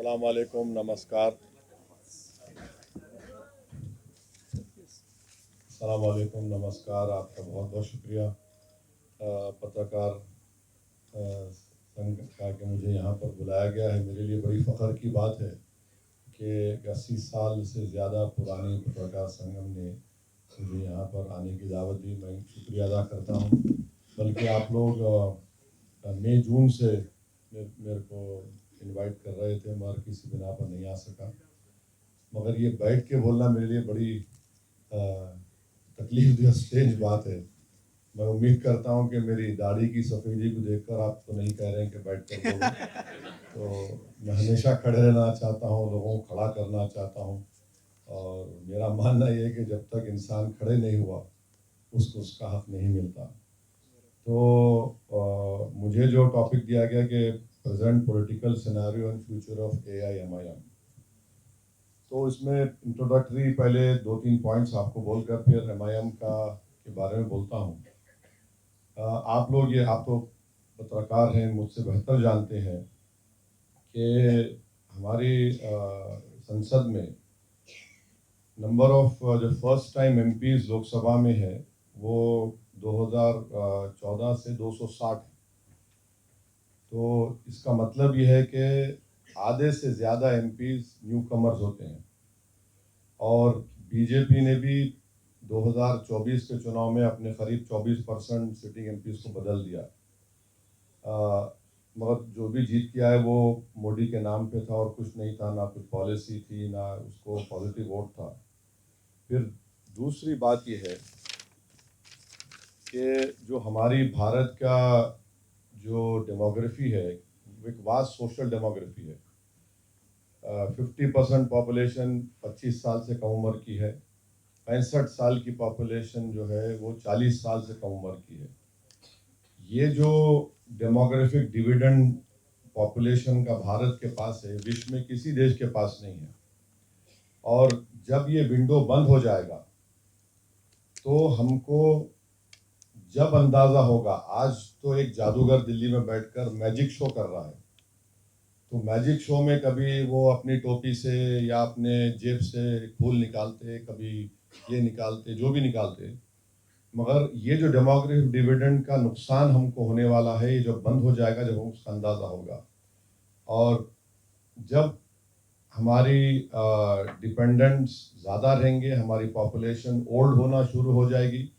अस्सलाम वालेकुम, नमस्कार। अस्सलाम वालेकुम, नमस्कार। आपका बहुत बहुत शुक्रिया पत्रकार संघ का कि मुझे यहाँ पर बुलाया गया है। मेरे लिए बड़ी फ़ख्र की बात है कि 80 साल से ज़्यादा पुरानी पत्रकार संगम ने मुझे यहाँ पर आने की दावत दी। मैं शुक्रिया अदा करता हूँ। बल्कि आप लोग मई जून से मेरे को इनवाइट कर रहे थे, मगर किसी बिना पर नहीं आ सका। मगर ये बैठ के बोलना मेरे लिए बड़ी तकलीफ देह स्ट्रेंज बात है। मैं उम्मीद करता हूँ कि मेरी दाढ़ी की सफ़ेदी को देखकर आप तो नहीं कह रहे हैं कि बैठ कर बोलो। तो मैं हमेशा खड़े रहना चाहता हूँ, लोगों को खड़ा करना चाहता हूँ। और मेरा मानना ये है कि जब तक इंसान खड़े नहीं हुआ उसको उसका हक नहीं मिलता। तो मुझे जो टॉपिक दिया गया कि present political scenario and future of AIMIM, तो इसमें इंट्रोडक्टरी पहले 2-3 पॉइंट्स आपको बोलकर फिर MIM के बारे में बोलता हूँ। आप तो पत्रकार हैं, मुझसे बेहतर जानते हैं कि हमारी संसद में नंबर ऑफ जो फर्स्ट टाइम MPs लोकसभा में है वो 2014 से 260 है। तो इसका मतलब ये है कि आधे से ज़्यादा MPs न्यू कमर्स होते हैं। और बीजेपी ने भी 2024 के चुनाव में अपने करीब 24% सिटिंग MPs को बदल दिया। मगर जो भी जीत के आए वो मोदी के नाम पे था और कुछ नहीं था, ना कुछ पॉलिसी थी, ना उसको पॉजिटिव वोट था। फिर दूसरी बात ये है कि जो हमारी भारत का जो डेमोग्राफी है वो एक वास्ट सोशल डेमोग्राफी है। 50% पॉपुलेशन 25 साल से कम उम्र की है। 65 साल की पॉपुलेशन जो है वो 40 साल से कम उम्र की है। ये जो डेमोग्राफिक डिविडेंड पॉपुलेशन का भारत के पास है, विश्व में किसी देश के पास नहीं है। और जब ये विंडो बंद हो जाएगा तो हमको जब अंदाज़ा होगा, आज तो एक जादूगर दिल्ली में बैठकर मैजिक शो कर रहा है, तो मैजिक शो में कभी वो अपनी टोपी से या अपने जेब से फूल निकालते, कभी ये निकालते, जो भी निकालते, मगर ये जो डेमोग्राफिक डिविडेंड का नुकसान हमको होने वाला है, ये जब बंद हो जाएगा, जब हमको उसका अंदाज़ा होगा। और जब हमारी डिपेंडेंट्स ज़्यादा रहेंगे, हमारी पॉपुलेशन ओल्ड होना शुरू हो जाएगी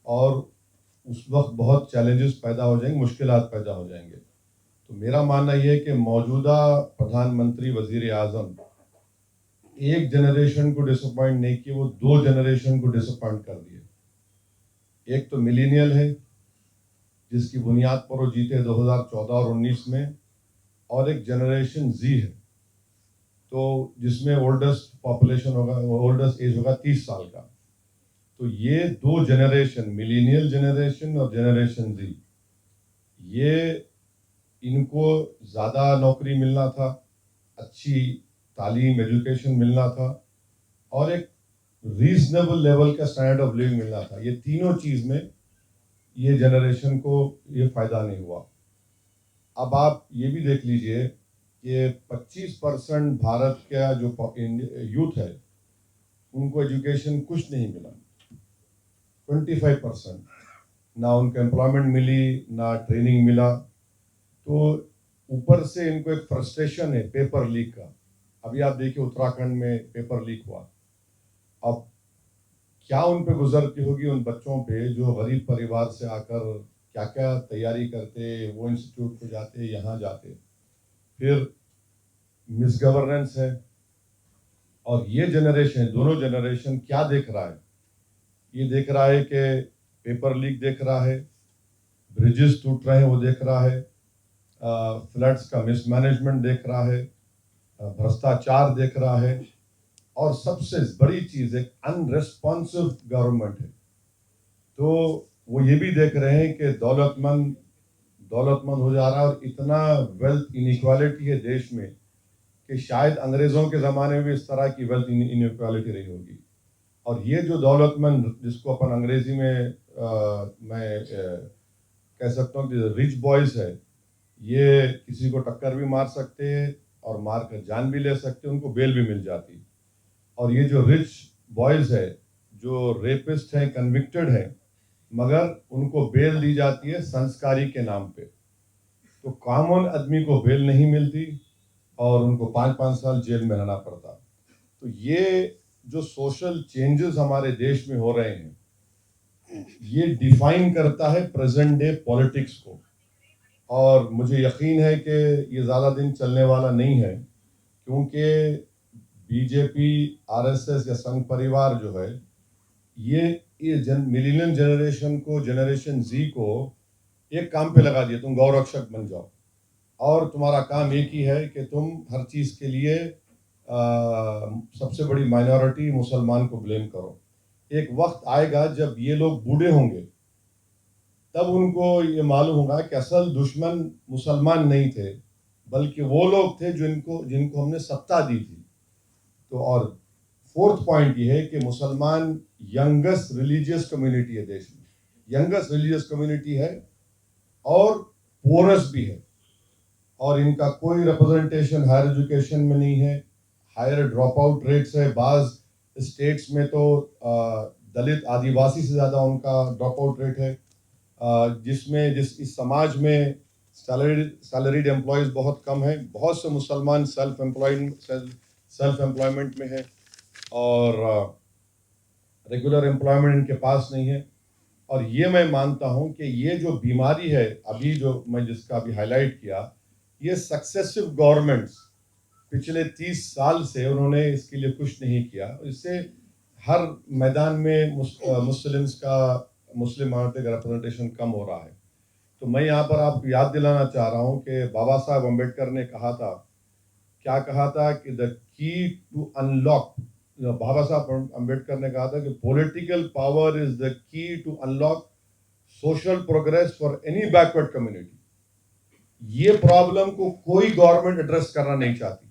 और उस वक्त बहुत चैलेंजेस पैदा हो जाएंगे, मुश्किलात पैदा हो जाएंगे। तो मेरा मानना यह है कि मौजूदा प्रधानमंत्री वज़ीर आज़म एक जनरेशन को डिसअपॉइंट नहीं किए, वो 2 जनरेशन को डिसअपॉइंट कर दिए। एक तो मिलीनियल है जिसकी बुनियाद पर वो जीते 2014 और 19 में, और एक जनरेशन Z है तो जिसमें ओल्डेस्ट पॉपुलेशन होगा, ओल्डेस्ट एज होगा 30 साल का। तो ये 2 जनरेशन, मिलीनियल जनरेशन और जनरेशन Z, ये इनको ज़्यादा नौकरी मिलना था, अच्छी तालीम एजुकेशन मिलना था और एक रीजनेबल लेवल का स्टैंडर्ड ऑफ लिविंग मिलना था। ये तीनों चीज़ में ये जनरेशन को ये फ़ायदा नहीं हुआ। अब आप ये भी देख लीजिए कि 25% भारत का जो यूथ है उनको एजुकेशन कुछ नहीं मिला। 25% ना उनको एम्प्लॉयमेंट मिली, ना ट्रेनिंग मिला। तो ऊपर से इनको एक फ्रस्ट्रेशन है पेपर लीक का। अभी आप देखिए उत्तराखंड में पेपर लीक हुआ। अब क्या उन पे गुजरती होगी, उन बच्चों पे जो गरीब परिवार से आकर क्या क्या तैयारी करते, वो इंस्टीट्यूट पे जाते, यहाँ जाते। फिर मिसगवर्नेंस है। और ये जनरेशन, दोनों जनरेशन क्या देख रहा है? ये देख रहा है कि पेपर लीक देख रहा है, ब्रिजेस टूट रहे हैं वो देख रहा है, फ्लड्स का मिसमैनेजमेंट देख रहा है, भ्रष्टाचार देख रहा है, और सबसे बड़ी चीज एक अनरेस्पॉन्सिव गवर्नमेंट है। तो वो ये भी देख रहे हैं कि दौलतमंद हो जा रहा है और इतना वेल्थ इनइक्वालिटी है देश में कि शायद अंग्रेजों के ज़माने में इस तरह की वेल्थ इनइक्वालिटी रही होगी। और ये जो दौलतमंद, जिसको अपन अंग्रेजी में मैं कह सकता हूँ कि रिच बॉयज़ है, ये किसी को टक्कर भी मार सकते हैं और मार कर जान भी ले सकते, उनको बेल भी मिल जाती। और ये जो रिच बॉयज़ है, जो रेपिस्ट हैं, कन्विक्टेड हैं, मगर उनको बेल दी जाती है संस्कारी के नाम पे। तो कॉमन आदमी को बेल नहीं मिलती और उनको 5-5 साल जेल में रहना पड़ता। तो ये जो सोशल चेंजेस हमारे देश में हो रहे हैं, ये डिफाइन करता है प्रेजेंट डे पॉलिटिक्स को। और मुझे यकीन है कि ये ज़्यादा दिन चलने वाला नहीं है, क्योंकि बीजेपी, आरएसएस या संघ परिवार जो है, ये मिलेनियम जनरेशन को, जनरेशन जी को एक काम पे लगा दिया, तुम गौरक्षक बन जाओ और तुम्हारा काम एक ही है कि तुम हर चीज़ के लिए सबसे बड़ी माइनॉरिटी मुसलमान को ब्लेम करो। एक वक्त आएगा जब ये लोग बूढ़े होंगे, तब उनको ये मालूम होगा कि असल दुश्मन मुसलमान नहीं थे, बल्कि वो लोग थे जिनको जिनको हमने सत्ता दी थी। तो और फोर्थ पॉइंट ये है कि मुसलमान यंगेस्ट रिलीजियस कम्युनिटी है देश में, यंगेस्ट रिलीजियस कम्युनिटी है और पोरस भी है, और इनका कोई रिप्रेजेंटेशन हायर एजुकेशन में नहीं है। हायर ड्रॉप आउट रेट्स है, बाज स्टेट्स में तो दलित आदिवासी से ज़्यादा उनका ड्रॉप आउट रेट है, जिसमें इस समाज में सैलरीड एम्प्लॉयज़ बहुत कम है। बहुत से मुसलमान सेल्फ एम्प्लॉयमेंट में है और रेगुलर एम्प्लॉयमेंट इनके पास नहीं है। और ये मैं मानता हूँ कि ये जो बीमारी है अभी जो मैं जिसका अभी हाईलाइट किया, ये सक्सेसिव गवर्नमेंट्स पिछले 30 साल से उन्होंने इसके लिए कुछ नहीं किया। इससे हर मैदान में मुस्लिम माइनॉरिटी का रिप्रेजेंटेशन कम हो रहा है। तो मैं यहाँ पर आपको याद दिलाना चाह रहा हूँ कि बाबा साहब अम्बेडकर ने कहा था, क्या कहा था कि द की टू अनलॉक, बाबा साहब अम्बेडकर ने कहा था कि political power is the key to unlock social progress for any backward community. ये प्रॉब्लम को कोई गवर्नमेंट एड्रेस करना नहीं चाहती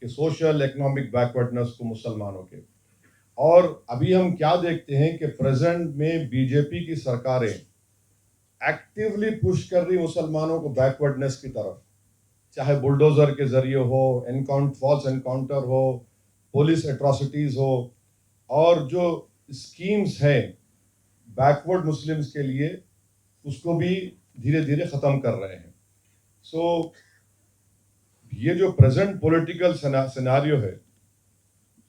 कि सोशल इकोनॉमिक बैकवर्डनेस को मुसलमानों के। और अभी हम क्या देखते हैं कि प्रेजेंट में बीजेपी की सरकारें एक्टिवली पुश कर रही मुसलमानों को बैकवर्डनेस की तरफ, चाहे बुलडोजर के जरिए हो, फॉल्स एनकाउंटर हो, पुलिस एट्रोसिटीज हो, और जो स्कीम्स हैं बैकवर्ड मुस्लिम्स के लिए उसको भी धीरे धीरे ख़त्म कर रहे हैं। सो ये जो प्रेजेंट पॉलिटिकल सिनेरियो है,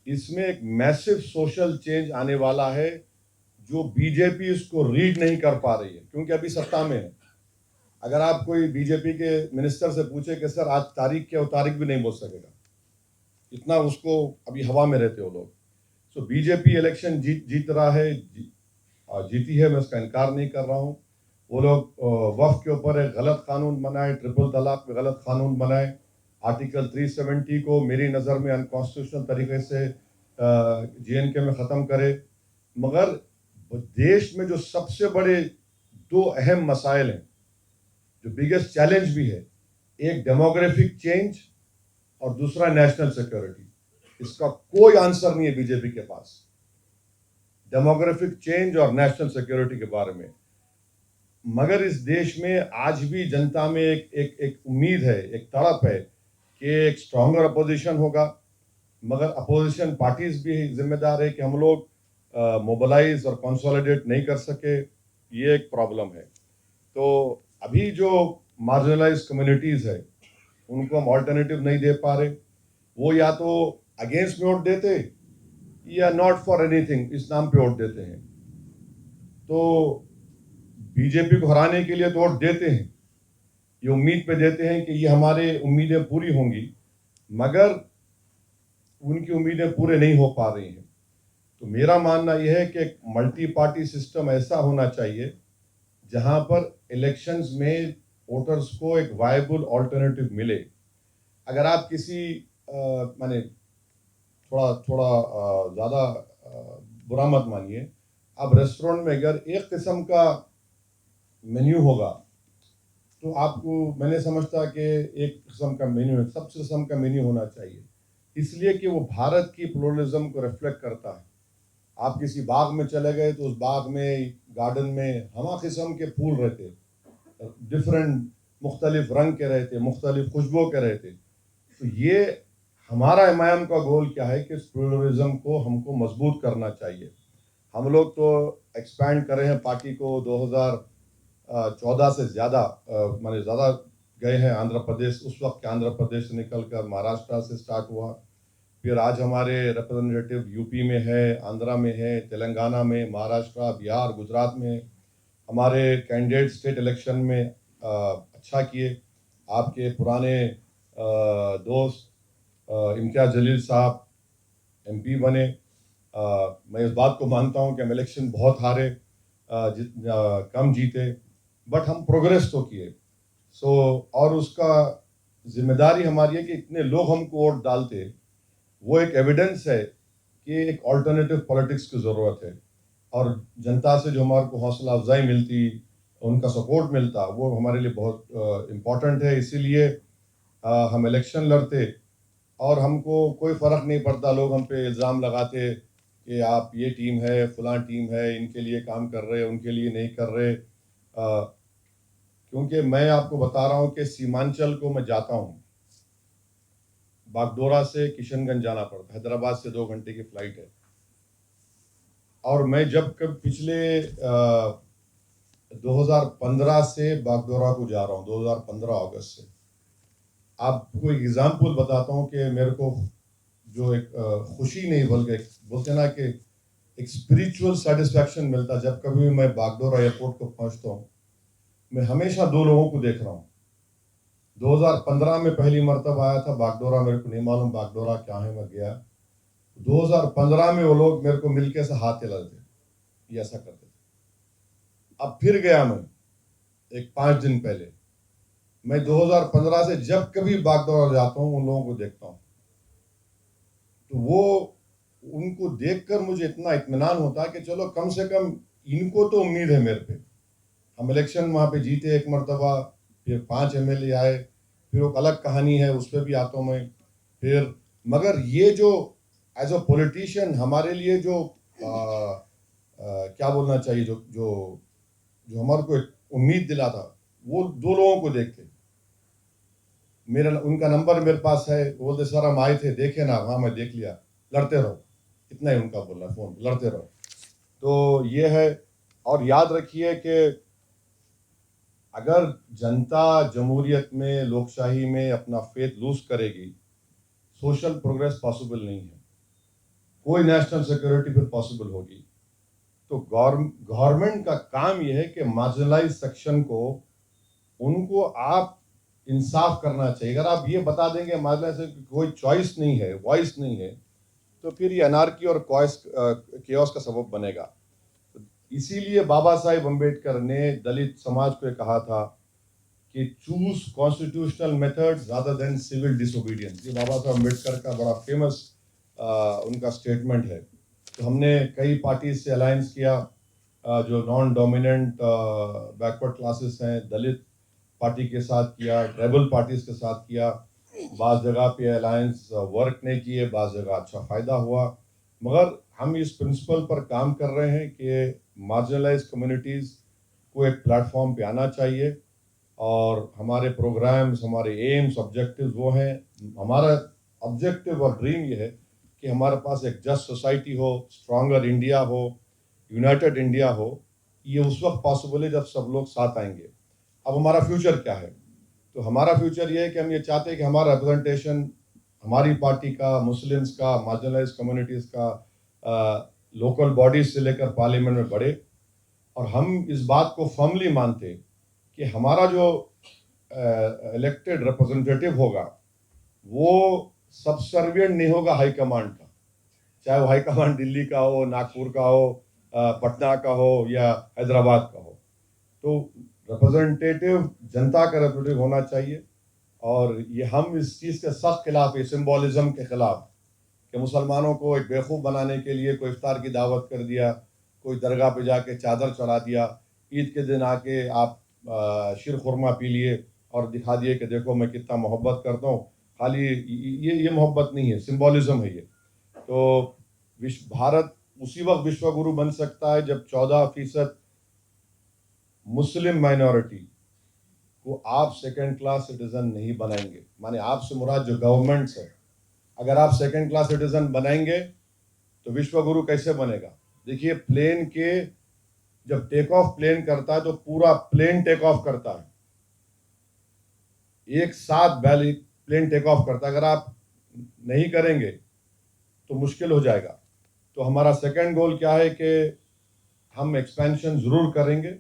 इसमें एक मैसिव सोशल चेंज आने वाला है, जो बीजेपी इसको रीड नहीं कर पा रही है, क्योंकि अभी सत्ता में है। अगर आप कोई बीजेपी के मिनिस्टर से पूछे कि सर आज तारीख क्या हो, तारीख भी नहीं बोल सकेगा, इतना उसको अभी हवा में रहते हो लोग। सो बीजेपी इलेक्शन जीत रहा है, जीती है, मैं उसका इनकार नहीं कर रहा हूँ। वो लोग वक्फ के ऊपर एक गलत कानून बनाए, ट्रिपल तलाक पे गलत कानून बनाए, आर्टिकल 370 को मेरी नज़र में अनकॉन्स्टिट्यूशनल तरीके से JNK में ख़त्म करे। मगर देश में जो सबसे बड़े दो अहम मसाइल हैं, जो बिगेस्ट चैलेंज भी है, एक डेमोग्राफिक चेंज और दूसरा नेशनल सिक्योरिटी। इसका कोई आंसर नहीं है बीजेपी के पास, डेमोग्राफिक चेंज और नेशनल सिक्योरिटी के बारे में। मगर इस देश में आज भी जनता में एक उम्मीद है, एक तड़प है कि एक स्ट्रॉन्गर अपोजिशन होगा। मगर अपोजिशन पार्टीज भी जिम्मेदार है कि हम लोग मोबिलाइज और कंसोलिडेट नहीं कर सके, ये एक प्रॉब्लम है। तो अभी जो मार्जिनलाइज कम्युनिटीज़ है उनको हम ऑल्टरनेटिव नहीं दे पा रहे। वो या तो अगेंस्ट में वोट देते या नॉट फॉर एनीथिंग इस नाम पे वोट देते हैं। तो बीजेपी को हराने के लिए तो वोट देते हैं, ये उम्मीद पे देते हैं कि ये हमारे उम्मीदें पूरी होंगी, मगर उनकी उम्मीदें पूरे नहीं हो पा रही हैं। तो मेरा मानना यह है कि एक मल्टी पार्टी सिस्टम ऐसा होना चाहिए जहां पर इलेक्शंस में वोटर्स को एक वायबल ऑल्टरनेटिव मिले। अगर आप किसी माने थोड़ा ज़्यादा बुरा मत मानिए, आप रेस्टोरेंट में अगर एक किस्म का मेन्यू होगा तो आपको, मैंने समझता कि एक किस्म का मेन्यू है, सब किस्म का मेन्यू होना चाहिए, इसलिए कि वो भारत की प्लुरलिज्म को रिफ्लेक्ट करता है। आप किसी बाग में चले गए तो उस बाग में, गार्डन में हमा किस्म के फूल रहते, डिफरेंट मुख्तलिफ रंग के रहते, मुख्तलिफ खुशबू के रहते। तो ये हमारा एमआईएम का गोल क्या है कि इस प्लुरलिज्म को हमको मजबूत करना चाहिए। हम लोग तो एक्सपैंड कर रहे हैं पार्टी को 2014 से ज़्यादा माने ज़्यादा गए हैं आंध्र प्रदेश। उस वक्त के आंध्र प्रदेश से निकल कर महाराष्ट्र से स्टार्ट हुआ, फिर आज हमारे रिप्रेजेंटेटिव यूपी में है, आंध्रा में है, तेलंगाना में, महाराष्ट्र, बिहार, गुजरात में। हमारे कैंडिडेट स्टेट इलेक्शन में अच्छा किए। आपके पुराने दोस्त इम्तियाज़ जलील साहब एमपी बने। मैं इस बात को मानता हूँ कि हम इलेक्शन बहुत हारे, कम जीते, बट हम प्रोग्रेस तो किए। और उसका जिम्मेदारी हमारी है कि इतने लोग हमको वोट डालते, वो एक एविडेंस है कि एक ऑल्टरनेटिव पॉलिटिक्स की ज़रूरत है। और जनता से जो हमारे को हौसला अफजाई मिलती, उनका सपोर्ट मिलता, वो हमारे लिए बहुत इम्पोर्टेंट है। इसीलिए हम इलेक्शन लड़ते और हमको कोई फ़र्क नहीं पड़ता। लोग हम पे इल्ज़ाम लगाते कि आप ये टीम है, फलां टीम है, इनके लिए काम कर रहे, उनके लिए नहीं कर रहे। क्योंकि मैं आपको बता रहा हूँ कि सीमांचल को मैं जाता हूँ, बागडोरा से किशनगंज जाना पड़ता है, हैदराबाद से 2 घंटे की फ्लाइट है। और मैं जब कब पिछले 2015 से बागडोरा को जा रहा हूँ, 2015 अगस्त से। आपको एक एग्जाम्पल बताता हूँ कि मेरे को जो एक खुशी नहीं बल्कि बोलते ना कि एक स्पिरिचुअल सेटिस्फैक्शन मिलता जब कभी मैं बागडोरा एयरपोर्ट को पहुंचता हूँ। मैं हमेशा 2 लोगों को देख रहा हूँ। 2015 में पहली मरतबा आया था बागडोरा, मेरे को नहीं मालूम बागडोरा क्या है, मैं गया। 2015 में वो लोग मेरे को मिलके से हाथ हिला थे, ये ऐसा करते थे। अब फिर गया मैं एक 5 दिन पहले। मैं 2015 से जब कभी बागडोरा जाता हूँ उन लोगों को देखता हूँ, तो वो उनको देखकर मुझे इतना इत्मीनान होता है कि चलो कम से कम इनको तो उम्मीद है मेरे पे। हम इलेक्शन वहाँ पे जीते एक मरतबा, फिर 5 एमएलए आए, फिर एक अलग कहानी है, उस पर भी आता हूँ मैं। फिर मगर ये जो एज अ पॉलिटिशियन हमारे लिए जो क्या बोलना चाहिए, जो जो जो हमारे को एक उम्मीद दिला था, वो 2 लोगों को देख के मेरा उनका नंबर मेरे पास है। वो बोलते सर हम आए थे, देखे ना, हाँ मैं देख लिया, लड़ते रहो, इतना ही उनका बोलना, फोन लड़ते रहो। तो ये है। और याद रखिए कि अगर जनता जमहूरियत में, लोकशाही में अपना फेथ लूज करेगी, सोशल प्रोग्रेस पॉसिबल नहीं है, कोई नेशनल सिक्योरिटी फिर पॉसिबल होगी। तो गवर्नमेंट का काम यह है कि मार्जिनलाइज सेक्शन को, उनको आप इंसाफ करना चाहिए। अगर आप ये बता देंगे मार्जिनलाइज से कोई चॉइस नहीं है, वॉइस नहीं है, तो फिर ये अनार्की और केओस का सबब बनेगा। इसीलिए बाबा साहेब अम्बेडकर ने दलित समाज को कहा था कि choose constitutional methods rather than civil disobedience. ये बाबा साहब अम्बेडकर का बड़ा फेमस उनका स्टेटमेंट है। तो हमने कई पार्टी से अलायंस किया, जो नॉन डोमिनेंट बैकवर्ड क्लासेस हैं, दलित पार्टी के साथ किया, ट्राइबल पार्टीज के साथ किया। बाज़ जगह पे अलायंस वर्क नहीं किए, बाज़ जगह अच्छा फ़ायदा हुआ। मगर हम इस प्रिंसिपल पर काम कर रहे हैं कि मार्जिनलाइज कम्युनिटीज़ को एक प्लेटफॉर्म पे आना चाहिए। और हमारे प्रोग्राम्स, हमारे एम्स, ऑब्जेक्टिव्स वो हैं। हमारा ऑब्जेक्टिव और ड्रीम ये है कि हमारे पास एक जस्ट सोसाइटी हो, स्ट्रॉन्गर इंडिया हो, यूनाइटेड इंडिया हो। ये उस वक्त पॉसिबल है जब सब लोग साथ आएंगे। अब हमारा फ्यूचर क्या है? तो हमारा फ्यूचर ये है कि हम ये चाहते हैं कि हमारा रिप्रेजेंटेशन हमारी पार्टी का, मुस्लिम्स का, मार्जिनलाइज कम्युनिटीज़ का लोकल बॉडीज से लेकर पार्लियामेंट में बढ़े। और हम इस बात को फर्मली मानते हैं कि हमारा जो इलेक्टेड रिप्रेजेंटेटिव होगा वो सबसर्विएंट नहीं होगा हाई कमांड का, चाहे वो हाई कमांड दिल्ली का हो, नागपुर का हो, पटना का हो या हैदराबाद का हो। तो रिप्रेजेंटेटिव जनता का रिप्रेजेंटेटिव होना चाहिए। और ये हम इस चीज़ के सख्त खिलाफ है, सिंबॉलिज्म के खिलाफ, कि मुसलमानों को एक बेवकूफ़ बनाने के लिए कोई इफ्तार की दावत कर दिया, कोई दरगाह पे जाके चादर चढ़ा दिया, ईद के दिन आके आप शीर खुरमा पी लिए और दिखा दिए कि देखो मैं कितना मोहब्बत करता हूँ। खाली ये मोहब्बत नहीं है, सिंबॉलिज्म है ये। तो भारत उसी वक्त विश्व गुरु बन सकता है जब 14% मुस्लिम माइनॉरिटी को आप सेकंड क्लास सिटीजन नहीं बनाएंगे। माने आपसे मुराद जो गवर्नमेंट्स है, अगर आप सेकंड क्लास सिटीजन बनाएंगे तो विश्व गुरु कैसे बनेगा? देखिए, प्लेन के जब टेक ऑफ प्लेन करता है तो पूरा प्लेन टेक ऑफ करता है, एक साथ बैली प्लेन टेक ऑफ करता है। अगर आप नहीं करेंगे तो मुश्किल हो जाएगा। तो हमारा सेकंड गोल क्या है कि हम एक्सपेंशन जरूर करेंगे,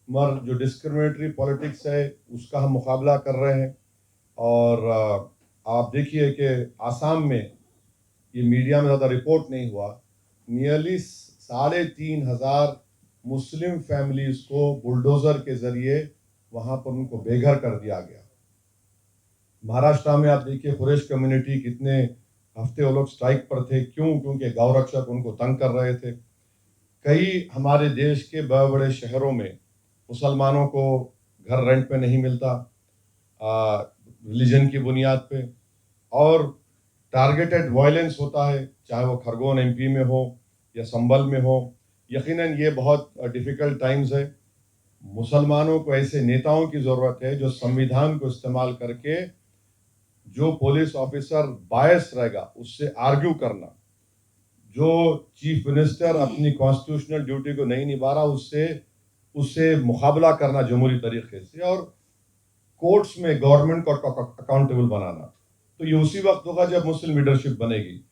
मगर जो डिस्क्रिमिनेटरी पॉलिटिक्स है उसका हम मुकाबला कर रहे हैं। और आप देखिए कि आसाम में, ये मीडिया में ज़्यादा रिपोर्ट नहीं हुआ, नियरली 3,500 मुस्लिम फैमिलीज को बुलडोजर के जरिए वहां पर उनको बेघर कर दिया गया। महाराष्ट्र में आप देखिए, कुरैश कम्युनिटी कितने हफ्ते वो लोग स्ट्राइक पर थे। क्यों? क्योंकि गौ रक्षक उनको तंग कर रहे थे। कई हमारे देश के बड़े बड़े शहरों में मुसलमानों को घर रेंट पे नहीं मिलता, रिलीजन की बुनियाद पे, और टारगेटेड वायलेंस होता है, चाहे वो खरगोन एमपी में हो या संभल में हो। यकीनन ये बहुत डिफ़िकल्ट टाइम्स है। मुसलमानों को ऐसे नेताओं की ज़रूरत है जो संविधान को इस्तेमाल करके जो पुलिस ऑफिसर बायस रहेगा उससे आर्ग्यू करना, जो चीफ मिनिस्टर अपनी कॉन्स्टिट्यूशनल ड्यूटी को नहीं निभा रहा उससे उससे मुकाबला करना जमहूरी तरीके से, और कोर्ट्स में गवर्नमेंट को अकाउंटेबल बनाना। तो ये उसी वक्त होगा जब मुस्लिम लीडरशिप बनेगी।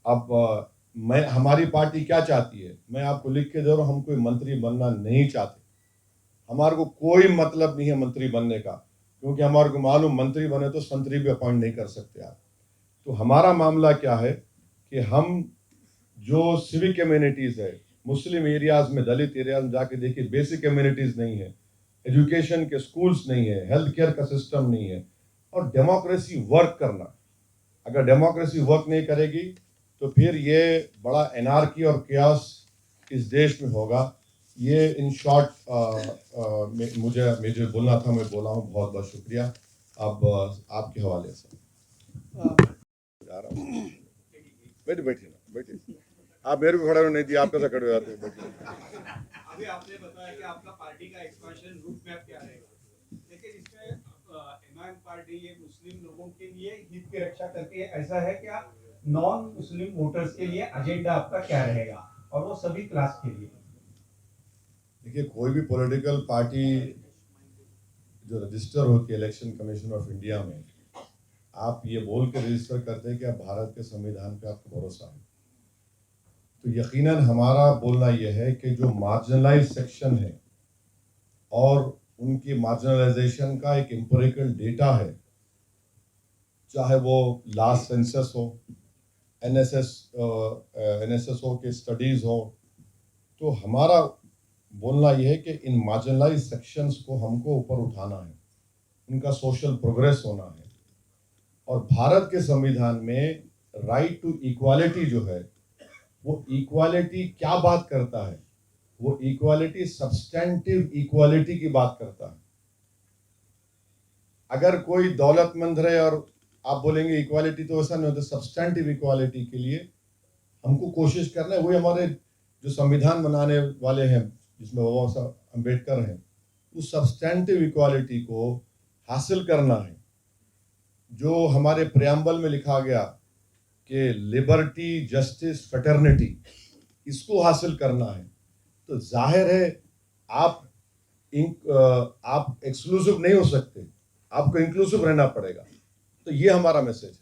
अब मैं हमारी पार्टी क्या चाहती है, मैं आपको लिख के दे रहा हूँ, हम कोई मंत्री बनना नहीं चाहते। हमारे को कोई मतलब नहीं है मंत्री बनने का, क्योंकि हमारे को मालूम मंत्री बने तो संतरी भी अपॉइंट नहीं कर सकते आप। तो हमारा मामला क्या है कि हम जो सिविक कम्युनिटीज़ है, मुस्लिम एरियाज में, दलित एरियाज में जाके देखिए, बेसिक कम्युनिटीज़ नहीं है, एजुकेशन के स्कूल्स नहीं है, हेल्थ केयर का सिस्टम नहीं है, और डेमोक्रेसी वर्क करना। अगर डेमोक्रेसी वर्क नहीं करेगी तो फिर ये बड़ा एनार्की और क्यास इस देश में होगा। ये इन शॉर्ट मुझे जो बोलना था मैं बोला हूँ। बहुत बहुत शुक्रिया। अब आपके हवाले से जा रहा हूँ। बैठिए ना, बैठिए। आप मेरे को खड़े होने नहीं दिए, आप कैसे खड़े हो जाते हैं? अभी आपने बताया कि आपका पार्टी का एक्सपेंशन रूट मैप क्या रहेगा, लेकिन इसमें एमआईएम पार्टी ये मुस्लिम लोगों के लिए हित की रक्षा करती है, ऐसा है क्या? नॉन मुस्लिम वोटर्स के लिए एजेंडा आपका क्या रहेगा, और वो सभी क्लास के लिए? देखिए, कोई भी पॉलिटिकल पार्टी जो रजिस्टर होती है इलेक्शन कमीशन ऑफ इंडिया में, आप ये बोल के रजिस्टर करते हैं कि आप भारत के संविधान पे आपको भरोसा है, तो यकीनन हमारा बोलना यह है कि जो मार्जिनलाइज सेक्शन है और उनकी मार्जिनलाइजेशन का एक एम्पिरिकल डेटा है, चाहे वो लास्ट सेंसस हो, एनएसएसओ के स्टडीज हो, तो हमारा बोलना यह है कि इन मार्जिनलाइज सेक्शंस को हमको ऊपर उठाना है, उनका सोशल प्रोग्रेस होना है। और भारत के संविधान में राइट टू इक्वालिटी जो है, वो इक्वालिटी क्या बात करता है? वो इक्वालिटी सब्सटेंटिव इक्वालिटी की बात करता है। अगर कोई दौलतमंद रहे और आप बोलेंगे इक्वालिटी, तो ऐसा नहीं होता। सब्सटेंटिव इक्वालिटी के लिए हमको कोशिश करना है। वही हमारे जो संविधान बनाने वाले हैं, जिसमें बाबा साहब अम्बेडकर हैं, उस सब्सटेंटिव इक्वालिटी को हासिल करना है। जो हमारे प्रियम्बल में लिखा गया कि लिबर्टी, जस्टिस, फ्रेटर्निटी, इसको हासिल करना है। तो जाहिर है आप आप एक्सक्लूसिव नहीं हो सकते, आपको इंक्लूसिव रहना पड़ेगा। तो ये हमारा मैसेज है।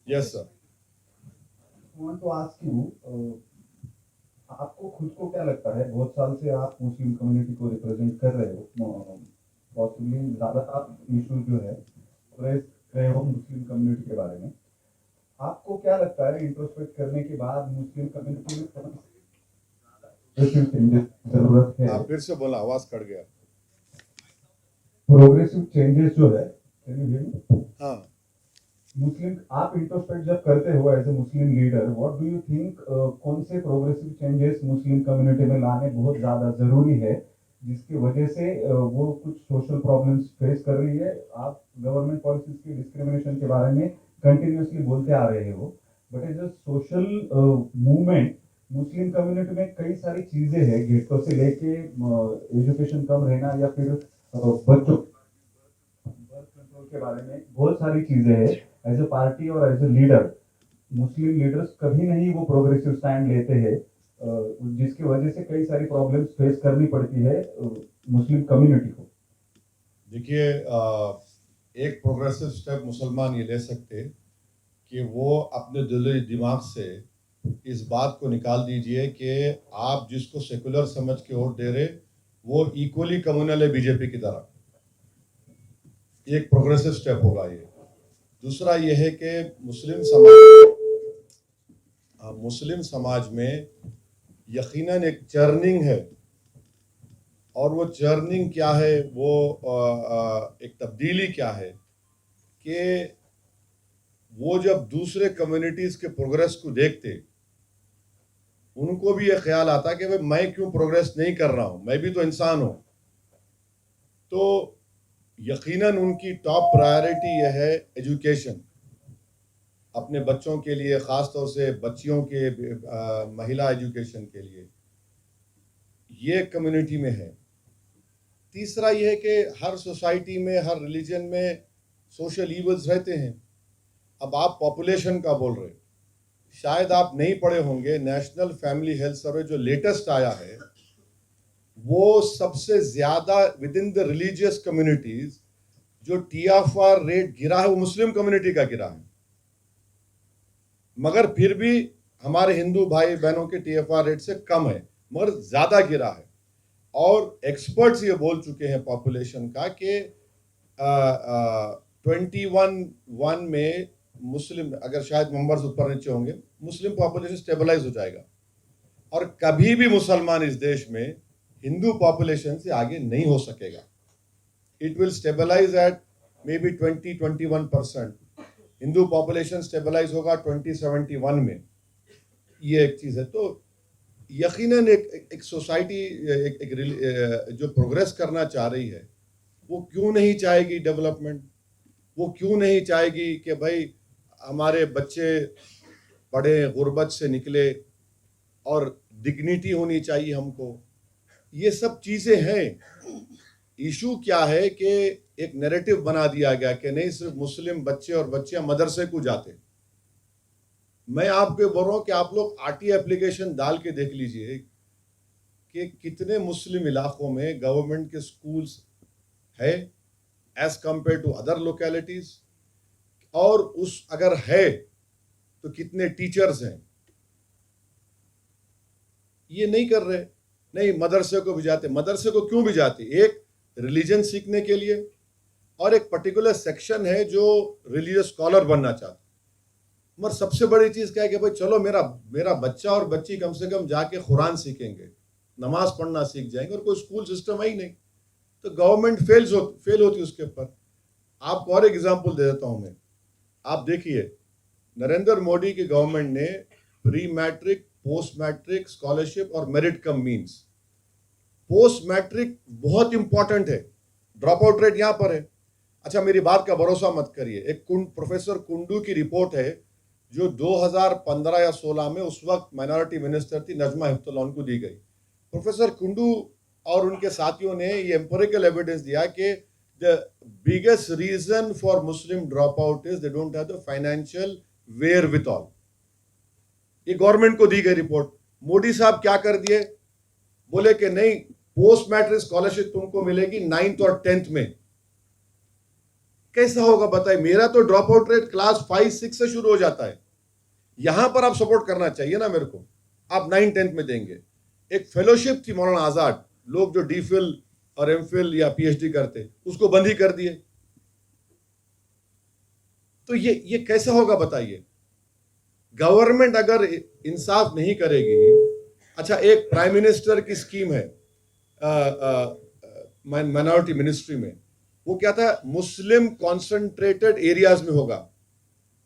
Yes sir. want to ask you, आपको खुद को क्या लगता है, बहुत साल से आप मुस्लिम कम्युनिटी को रिप्रेजेंट कर रहे हो, पॉसिबली ज़्यादातर इशू जो है रेस रहे हो मुस्लिम कम्युनिटी के बारे में, आपको क्या लगता है इंट्रोस्पेक्ट करने के बाद मुस्लिम कम्युनिटी में जरूरत है? आप फिर से बोला, आवाज कट गया। प्रोग्रेसिव चेंजेस जो है, हाँ, मुस्लिम आप इंट्रोस्पेक्ट जब करते हो as a Muslim leader, what do you think, कौन से प्रोग्रेसिव चेंजेस मुस्लिम कम्युनिटी में लाने बहुत ज़्यादा ज़रूरी है, जिसकी वजह से वो कुछ सोशल प्रॉब्लम्स फेस कर रही है? आप गवर्नमेंट पॉलिसीज की डिस्क्रिमिनेशन के बारे में कंटिन्यूसली बोलते आ रहे हो, but as a social movement Muslim community में कई सारी चीजें हैं, गेटों से लेके एजुकेशन कम रहना या फिर बच्चों बर्थ कंट्रोल के बारे में बहुत सारी चीजें हैं। एज अ पार्टी और as a leader Muslim leaders कभी नहीं वो प्रोग्रेसिव स्टैंड लेते हैं, जिसकी वजह से कई सारी प्रॉब्लम्स फेस करनी पड़ती है मुस्लिम कम्युनिटी को। देखिए, एक प्रोग्रेसिव स्टेप मुसलमान ये ले सकते कि वो अपने दिली दिमाग से इस बात को निकाल दीजिए कि आप जिसको सेकुलर समझ के वोट दे रहे वो इक्वली कम्युनल है बीजेपी की तरह। एक प्रोग्रेसिव स्टेप होगा ये। दूसरा ये है कि मुस्लिम समाज में यकीनन एक चर्निंग है, और वो चर्निंग क्या है, वो एक तब्दीली क्या है कि वो जब दूसरे कम्युनिटीज के प्रोग्रेस को देखते उनको भी ये ख्याल आता कि भाई मैं क्यों प्रोग्रेस नहीं कर रहा हूं, मैं भी तो इंसान हूं। तो यकीनन उनकी टॉप प्रायोरिटी यह है एजुकेशन, अपने बच्चों के लिए, ख़ास तौर से बच्चियों के महिला एजुकेशन के लिए, ये कम्युनिटी में है। तीसरा ये है कि हर सोसाइटी में, हर रिलीजन में सोशल ईवल्स रहते हैं। अब आप पॉपुलेशन का बोल रहे, शायद आप नहीं पढ़े होंगे, नेशनल फैमिली हेल्थ सर्वे जो लेटेस्ट आया है वो सबसे ज़्यादा with in the religious communities जो TFR रेट गिरा है वो मुस्लिम कम्युनिटी का गिरा है। मगर फिर भी हमारे हिंदू भाई बहनों के TFR रेट से कम है, मगर ज़्यादा गिरा है। और एक्सपर्ट्स ये बोल चुके हैं पॉपुलेशन का कि 21 में मुस्लिम, अगर शायद नंबर्स ऊपर नीचे होंगे, मुस्लिम पॉपुलेशन स्टेबलाइज हो जाएगा और कभी भी मुसलमान इस देश में हिंदू पॉपुलेशन से आगे नहीं हो सकेगा। It will stabilise at maybe 20-21%। Hindu population stabilise होगा 2071 में। ये एक चीज़ है। तो यकीनन एक सोसाइटी जो प्रोग्रेस करना चाह रही है वो क्यों नहीं चाहेगी डेवलपमेंट, वो क्यों नहीं चाहेगी कि भाई हमारे बच्चे पढ़े, गुर्बत से निकले और डिग्निटी होनी चाहिए हमको। ये सब चीज़ें हैं। इशू क्या है कि एक नैरेटिव बना दिया गया कि नहीं सिर्फ मुस्लिम बच्चे और बच्चियां मदरसे को जाते। मैं आपको बोल रहा हूँ कि आप लोग RT एप्लीकेशन डाल के देख लीजिए कि कितने मुस्लिम इलाकों में गवर्नमेंट के स्कूल्स है as compare to other localities, और उस अगर है तो कितने टीचर्स हैं। ये नहीं कर रहे। नहीं, मदरसे को भी जाते। मदरसे को क्यों भी जाते? एक रिलीजन सीखने के लिए, और एक पर्टिकुलर सेक्शन है जो रिलीजियस स्कॉलर बनना चाहते। मगर सबसे बड़ी चीज़ क्या है कि भाई चलो मेरा बच्चा और बच्ची कम से कम जाके कुरान सीखेंगे, नमाज पढ़ना सीख जाएंगे, और कोई स्कूल सिस्टम है ही नहीं, तो गवर्नमेंट फेल होती उसके ऊपर। आपको और एक एग्जाम्पल दे देता हूँ मैं। आप देखिए, नरेंद्र मोदी की गवर्नमेंट ने pre matric, post matric scholarship और merit cum means, post matric बहुत इंपॉर्टेंट है। ड्रॉप आउट रेट यहाँ पर है। अच्छा, मेरी बात का भरोसा मत करिए, एक प्रोफेसर कुंडू की रिपोर्ट है जो 2015 या 16 में उस वक्त माइनॉरिटी मिनिस्टर थी नजमा हेपतुल्लाह, उनको दी गई। प्रोफेसर कुंडू और उनके साथियों ने ये एम्पिरिकल एविडेंस दिया कि the biggest reason for Muslim drop out is they don't have the financial wherewithal. ये गवर्नमेंट को दी गई रिपोर्ट। मोदी साहब क्या कर दिए, बोले कि नहीं, पोस्ट मैट्रिक स्कॉलरशिप तुमको मिलेगी 9th और 10th में। कैसा होगा बताइए? मेरा तो ड्रॉप आउट रेट क्लास 5-6 से शुरू हो जाता है। यहां पर आप सपोर्ट करना चाहिए ना मेरे को, आप 9-10th में देंगे। एक फेलोशिप थी मौलाना आजाद, लोग जो DPhil और MPhil या PhD करते, उसको बंद ही कर दिए। तो ये कैसा होगा बताइए? गवर्नमेंट अगर इंसाफ नहीं करेगी। अच्छा, एक प्राइम मिनिस्टर की स्कीम है माइनॉरिटी मिनिस्ट्री में, वो क्या था, मुस्लिम कॉन्सेंट्रेटेड एरियाज में होगा।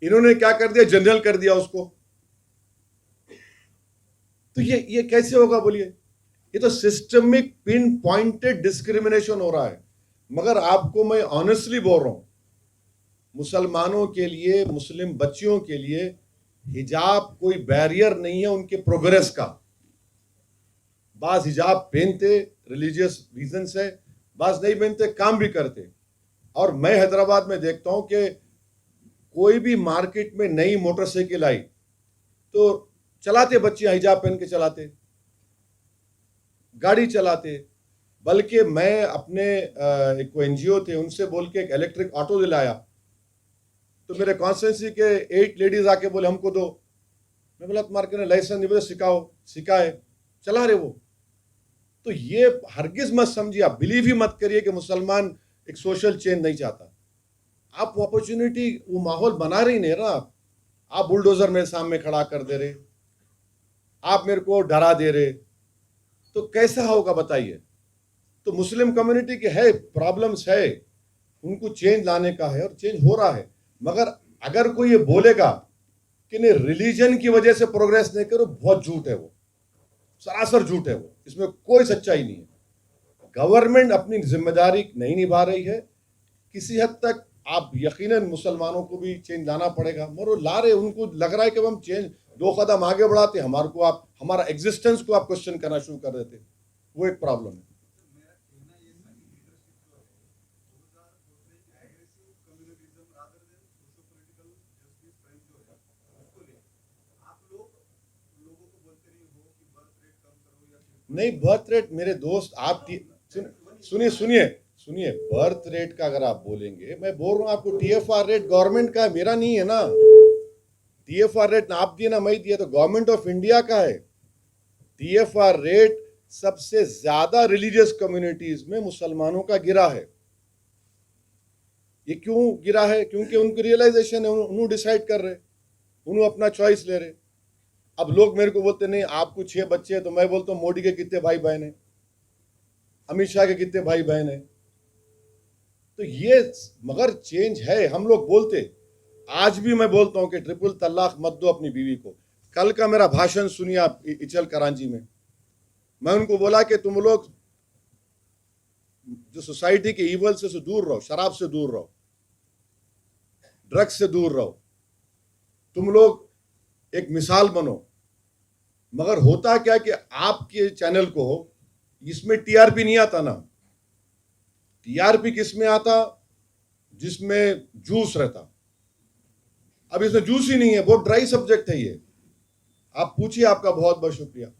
इन्होंने क्या कर दिया, जनरल कर दिया उसको। तो ये कैसे होगा बोलिए? ये तो सिस्टमिक पिन पॉइंटेड डिस्क्रिमिनेशन हो रहा है। मगर आपको मैं ऑनेस्टली बोल रहा हूं, मुसलमानों के लिए, मुस्लिम बच्चियों के लिए हिजाब कोई बैरियर नहीं है उनके प्रोग्रेस का। बाज हिजाब पहनते रिलीजियस रीजन से, बाज नहीं पहनते, काम भी करते। और मैं हैदराबाद में देखता हूं कि कोई भी मार्केट में नई मोटरसाइकिल आई तो चलाते बच्चे हिजाब पहन के चलाते, गाड़ी चलाते। बल्कि मैं अपने एक एनजीओ थे उनसे बोल के एक इलेक्ट्रिक ऑटो दिलाया, तो मेरे कॉन्स्टिट्यूंसी के 8 लेडीज आके बोले हमको दो। मैं बोला तुम्हारे ने लाइसेंस नहीं, बोले सिखाओ, सिखाए, चला रहे वो। तो ये हरगिज मत समझिए, आप बिलीव ही मत करिए कि मुसलमान एक सोशल चेंज नहीं चाहता। आप अपॉर्चुनिटी, वो माहौल बना रही नहीं ना। आप बुलडोजर मेरे सामने खड़ा कर दे रहे, आप मेरे को डरा दे रहे, तो कैसा होगा बताइए। तो मुस्लिम कम्युनिटी के है प्रॉब्लम्स है, उनको चेंज लाने का है और चेंज हो रहा है। मगर अगर कोई ये बोलेगा कि नहीं रिलीजन की वजह से प्रोग्रेस नहीं करो, बहुत झूठ है वो, सरासर झूठ है वो, इसमें कोई सच्चाई नहीं है। गवर्नमेंट अपनी जिम्मेदारी नहीं निभा रही है। किसी हद तक आप यकीनन मुसलमानों को भी चेंज लाना पड़ेगा, मगर वो ला रहे, उनको लग रहा है कि हम चेंज 2 कदम आगे बढ़ाते, हमारे को आप हमारा एग्जिस्टेंस को आप क्वेश्चन करना शुरू कर देते, वो एक प्रॉब्लम है। मेरा कहना ये था कि लीडरशिप जो है 2014 aggressive communalism rather than socio political justice friend जो है उसको ले आप लोगों को बोलते नहीं हो कि बर्थ रेट कम करो या नहीं, बर्थ रेट मेरे दोस्त, आप सुनिए सुनिए सुनिए, बर्थ रेट का अगर आप बोलेंगे, मैं बोल रहा हूं आपको टीएफआर रेट गवर्नमेंट का है, मेरा नहीं है ना। टीएफआर रेट ना आप दिए ना मैं दिया, तो गवर्नमेंट ऑफ इंडिया का है। टीएफआर रेट सबसे ज्यादा रिलीजियस कम्युनिटीज में मुसलमानों का गिरा है। ये क्यों गिरा है? क्योंकि उनकी रियलाइजेशन है, उन्होंने डिसाइड कर रहे, उन्होंने अपना चॉइस ले रहे। अब लोग मेरे को बोलते नहीं आपको 6 बच्चे हैं, तो मैं बोलता हूं मोदी के कितने भाई बहन है, अमित शाह के कितने भाई बहन है। तो ये मगर चेंज है, हम लोग बोलते, आज भी मैं बोलता हूं कि ट्रिपल तलाक मत दो अपनी बीवी को। कल का मेरा भाषण सुनिए आप इचल करांची में, मैं उनको बोला कि तुम लोग जो सोसाइटी के ईवल से दूर रहो, शराब से दूर रहो, ड्रग्स से दूर रहो, तुम लोग एक मिसाल बनो। मगर होता क्या कि आपके चैनल को इसमें टीआरपी नहीं आता ना। टीआरपी किस में आता? जिसमें जूस रहता। अब इसमें जूस ही नहीं है, बहुत ड्राई सब्जेक्ट है ये। आप पूछिए, आपका बहुत बहुत शुक्रिया।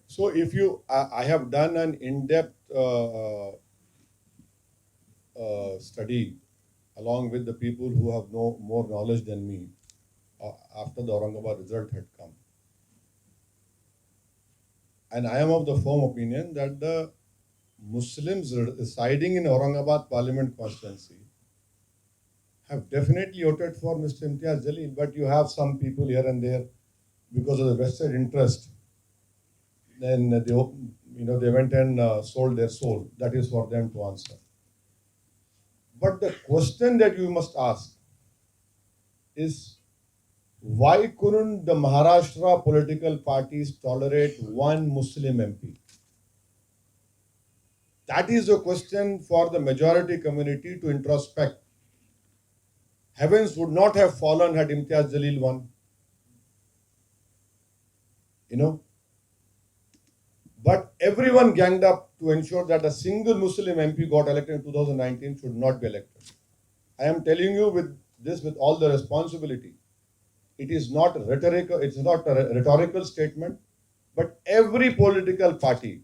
So if you, I have done an in-depth study along with the people who have more knowledge than me after the Aurangabad result had come. And I am of the firm opinion that the Muslims residing in Aurangabad Parliament constituency have definitely voted for Mr. Imtiaz Jalil, but you have some people here and there because of the vested interest. Then they went and sold their soul. That is for them to answer. But the question that you must ask is, why couldn't the Maharashtra political parties tolerate one Muslim MP? That is a question for the majority community to introspect. Heavens would not have fallen had Imtiaz Jalil won. But everyone ganged up to ensure that a single Muslim MP got elected in 2019 should not be elected. I am telling you with all the responsibility. It is not rhetorical, it's not a rhetorical statement, but every political party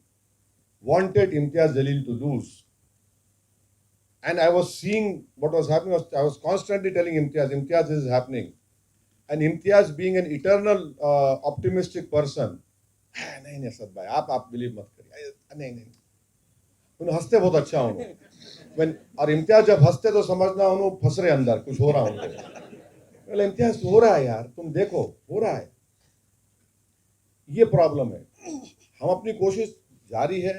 wanted Imtiaz Jalil to lose. And I was seeing what was happening. I was constantly telling Imtiaz, this is happening. And Imtiaz being an eternal optimistic person, नहीं असद भाई आप believe मत करिए, नहीं उन्हें हंसते बहुत अच्छा उन्होंने और इम्तियाज जब हंसते तो समझना उन्होंने फंस रहे अंदर कुछ हो रहा उनके। बोले इम्तियाज हो रहा है यार, तुम देखो हो रहा है। ये प्रॉब्लम है। हम अपनी कोशिश जारी है,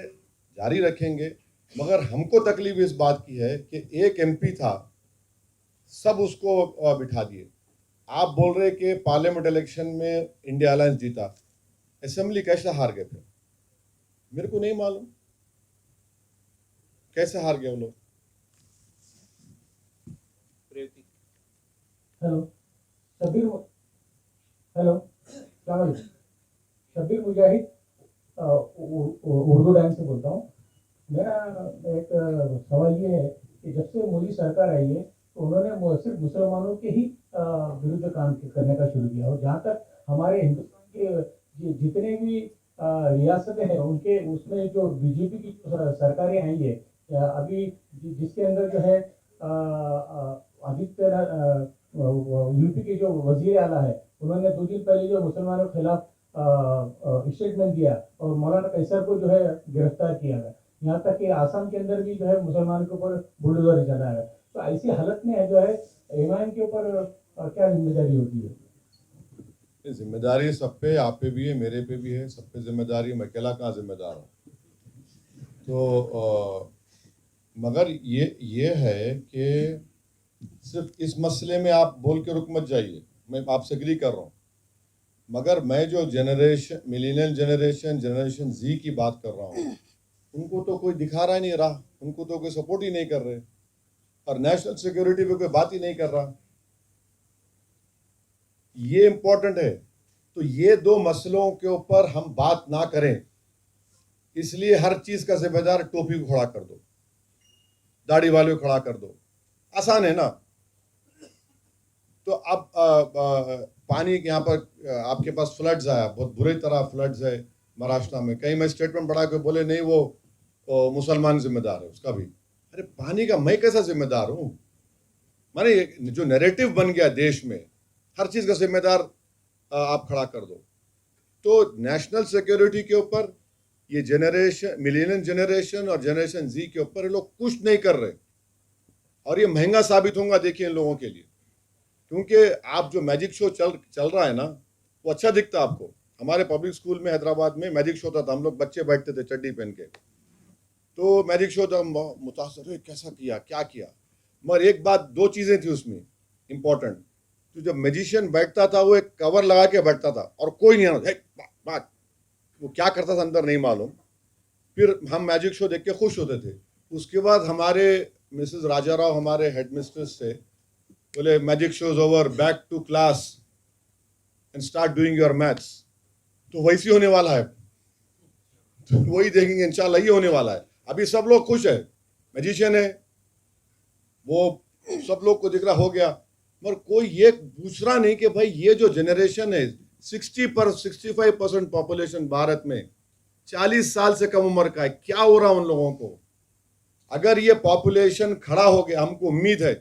जारी रखेंगे, मगर हमको तकलीफ इस बात की है कि एक एमपी था, सब उसको बिठा दिए। आप बोल रहे कि पार्लियामेंट इलेक्शन में इंडिया अलायंस जीता, असेंबली कैसे हार गए फिर? मेरे को नहीं मालूम कैसे हार गए वो लोग। हेलो शब्बीर, हेलो सलाम, शब्बीर मुजाहिद उर्दू टाइम से बोलता हूँ। मेरा एक सवाल ये है कि जब से मोदी सरकार आई है तो उन्होंने सिर्फ मुसलमानों के ही विरुद्ध काम करने का शुरू किया, और जहाँ तक हमारे हिंदुस्तान के जितने भी रियासतें हैं उनके उसमें जो बीजेपी की सरकारें आई है अभी, जिसके अंदर जो है आदित्य यूपी के जो वजीर आला है उन्होंने 2 दिन पहले जो मुसलमानों के खिलाफ स्टेटमेंट दिया और मौलाना कैसर को जो है गिरफ्तार किया गया। यहाँ तक कि आसाम के अंदर भी जो है मुसलमानों के ऊपर बुलडोजर चला है। तो ऐसी हालत में जो है ईमान के ऊपर क्या जिम्मेदारी होती है? जिम्मेदारी सब पे, आप पे भी है, मेरे पे भी है, सब पे जिम्मेदारी। मैं अकेला कहाँ जिम्मेदार हूँ? तो मगर ये है कि सिर्फ इस मसले में आप बोल के रुक मत जाइए, मैं आपसे एग्री कर रहा हूँ। मगर मैं जो जनरेशन मिलेनियल जनरेशन जी की बात कर रहा हूँ, उनको तो कोई दिखा रहा ही नहीं रहा, उनको तो कोई सपोर्ट ही नहीं कर रहे, और नेशनल सिक्योरिटी पे कोई बात ही नहीं कर रहा। ये इंपॉर्टेंट है। तो ये 2 मसलों के ऊपर हम बात ना करें, इसलिए हर चीज का जिम्मेदार टोपी को खड़ा कर दो, दाढ़ी वाले को खड़ा कर दो, आसान है ना। तो अब पानी के यहाँ पर आपके पास फ्लड्स आया, बहुत बुरी तरह फ्लड्स है महाराष्ट्र में। कहीं मैं स्टेटमेंट बढ़ा के बोले नहीं वो मुसलमान जिम्मेदार है उसका भी। अरे पानी का मैं कैसा जिम्मेदार हूँ? माने जो नैरेटिव बन गया देश में, हर चीज का जिम्मेदार आप खड़ा कर दो। तो नेशनल सिक्योरिटी के ऊपर ये जनरेशन मिलेनियल जनरेशन और जनरेशन जी के ऊपर ये लोग कुछ नहीं कर रहे, और ये महंगा साबित होगा देखिए इन लोगों के लिए। क्योंकि आप जो मैजिक शो चल रहा है ना, वो अच्छा दिखता आपको। हमारे पब्लिक स्कूल में हैदराबाद में मैजिक शो था, हम लोग बच्चे बैठते थे चड्डी पहन के, तो मैजिक शो था, मुतासर कैसा किया क्या किया। मगर एक बात, 2 चीजें थी उसमें इंपॉर्टेंट। तो जब मैजिशियन बैठता था वो एक कवर लगा के बैठता था और कोई नहीं आना, वो क्या करता था अंदर नहीं मालूम। फिर हम मैजिक शो देख के खुश होते थे। उसके बाद हमारे मिसेस राजा राव हमारे हेड मिस्ट्रेस से बोले magic show is over, back to class and start doing your maths. तो वैसी होने वाला है, तो वही देखेंगे इंशाल्लाह, ये होने वाला है। अभी सब लोग खुश है, मैजिशियन है वो, सब लोग को दिख रहा हो गया, मगर कोई ये पूछ रहा नहीं कि भाई ये जो जनरेशन है 65% पॉपुलेशन भारत में 40 साल से कम उम्र का है, क्या हो रहा उन लोगों को? अगर ये पॉपुलेशन खड़ा हो गया, हमको उम्मीद है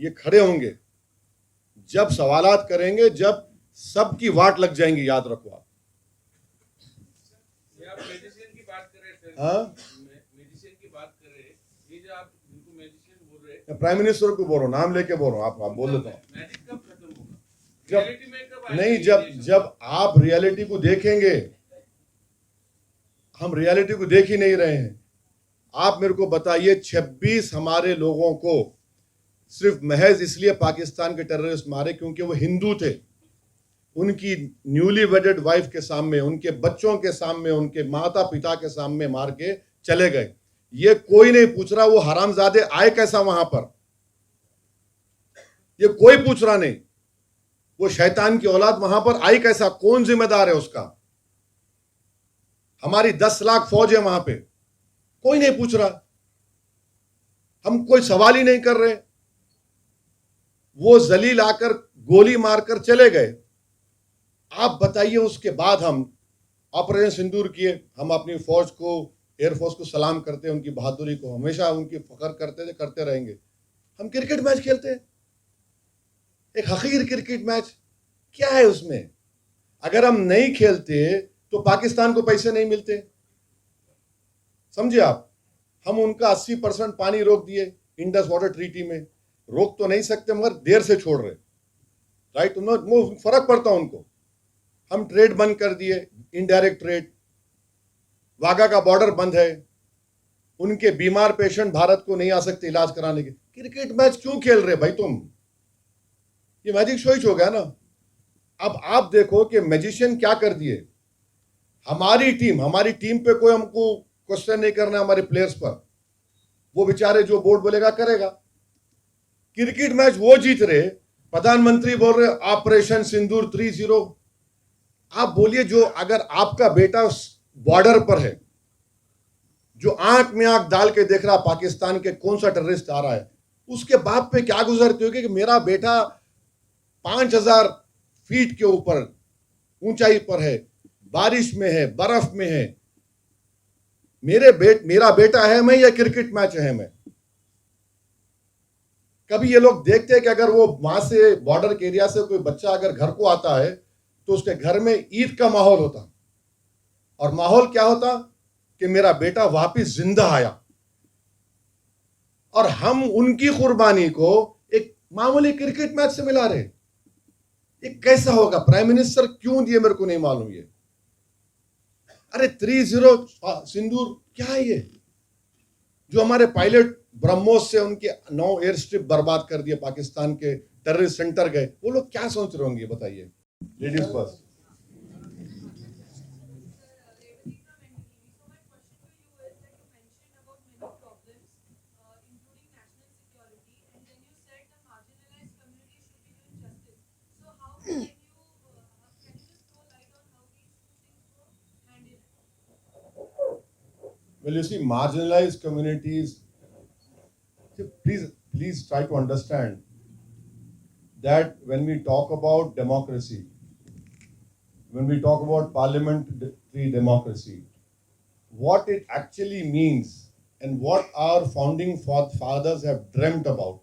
ये खड़े होंगे जब सवालात करेंगे, जब सबकी वाट लग जाएंगी, याद रखो आप। मेडिसिन की बात कर रहे थे, हाँ, मेडिसिन की बात कर रहे, ये जो आप इनको मेडिसिन बोल रहे, प्राइम मिनिस्टर को बोल रहा हूँ, नाम लेके बोल रहा हूँ, आप बोल देता हूँ। मैजिक कब खत्म होगा? जब रियलिटी में कब आएगा? नहीं, जब आप रियलिटी को देखेंगे। हम रियलिटी को देख ही नहीं रहे हैं। आप मेरे को बताइए, 26 हमारे लोगों को सिर्फ महज इसलिए पाकिस्तान के टेररिस्ट मारे क्योंकि वो हिंदू थे। उनकी न्यूली वेडेड वाइफ के सामने, उनके बच्चों के सामने, उनके माता पिता के सामने मार के चले गए। ये कोई नहीं पूछ रहा वो हरामजादे आए कैसा वहां पर, ये कोई पूछ रहा नहीं। वो शैतान की औलाद वहां पर आई कैसा, कौन जिम्मेदार है उसका? हमारी 10 लाख फौज है वहां पे, कोई नहीं पूछ रहा, हम कोई सवाल ही नहीं कर रहे। वो जलील आकर गोली मारकर चले गए। आप बताइए, उसके बाद हम ऑपरेशन सिंदूर किए, हम अपनी फौज को, एयरफोर्स को सलाम करते हैं, उनकी बहादुरी को हमेशा उनकी फख्र करते थे, करते रहेंगे। हम क्रिकेट मैच खेलते हैं, एक हकीर क्रिकेट मैच, क्या है उसमें? अगर हम नहीं खेलते तो पाकिस्तान को पैसे नहीं मिलते, समझे आप? हम उनका 80% पानी रोक दिए इंडस वाटर ट्रीटी में, रोक तो नहीं सकते मगर देर से छोड़ रहे, राइट, वो फर्क पड़ता उनको। हम ट्रेड बंद कर दिए, इनडायरेक्ट ट्रेड, वाघा का बॉर्डर बंद है, उनके बीमार पेशेंट भारत को नहीं आ सकते इलाज कराने के। क्रिकेट मैच क्यों खेल रहे भाई तुम? ये मैजिक शो ही हो गया ना। अब आप देखो कि मैजिशियन क्या कर दिए। हमारी टीम पे कोई हमको क्वेश्चन नहीं करना है, हमारे प्लेयर्स पर, वो बेचारे जो बोर्ड बोलेगा करेगा। क्रिकेट मैच वो जीत रहे, प्रधानमंत्री बोल रहे ऑपरेशन सिंदूर 3-0। आप बोलिए, जो अगर आपका बेटा बॉर्डर पर है, जो आंख में आंख डाल के देख रहा पाकिस्तान के कौन सा टेररिस्ट आ रहा है, उसके बाप पे क्या गुजरती होगी कि मेरा बेटा 5000 फीट के ऊपर ऊंचाई पर है, बारिश में है, बर्फ में है, मेरा बेटा है मैं या क्रिकेट मैच है मैं? कभी ये लोग देखते हैं कि अगर वो वहां से बॉर्डर के एरिया से कोई बच्चा अगर घर को आता है तो उसके घर में ईद का माहौल होता, और माहौल क्या होता कि मेरा बेटा वापिस जिंदा आया। और हम उनकी कुर्बानी को एक मामूली क्रिकेट मैच से मिला रहे। ये कैसा होगा? प्राइम मिनिस्टर क्यों दिए मेरे को नहीं मालूम। ये अरे 3-0 सिंदूर क्या है ये? जो हमारे पायलट ब्रह्मोस से उनके 9 एयर स्ट्रिप बर्बाद कर दिए, पाकिस्तान के टेररिस्ट सेंटर गए, वो लोग क्या सोच रहे होंगे बताइए। Ladies first. Well, you see, marginalized communities, please try to understand that when we talk about democracy, when we talk about parliamentary democracy, what it actually means and what our founding fathers have dreamt about,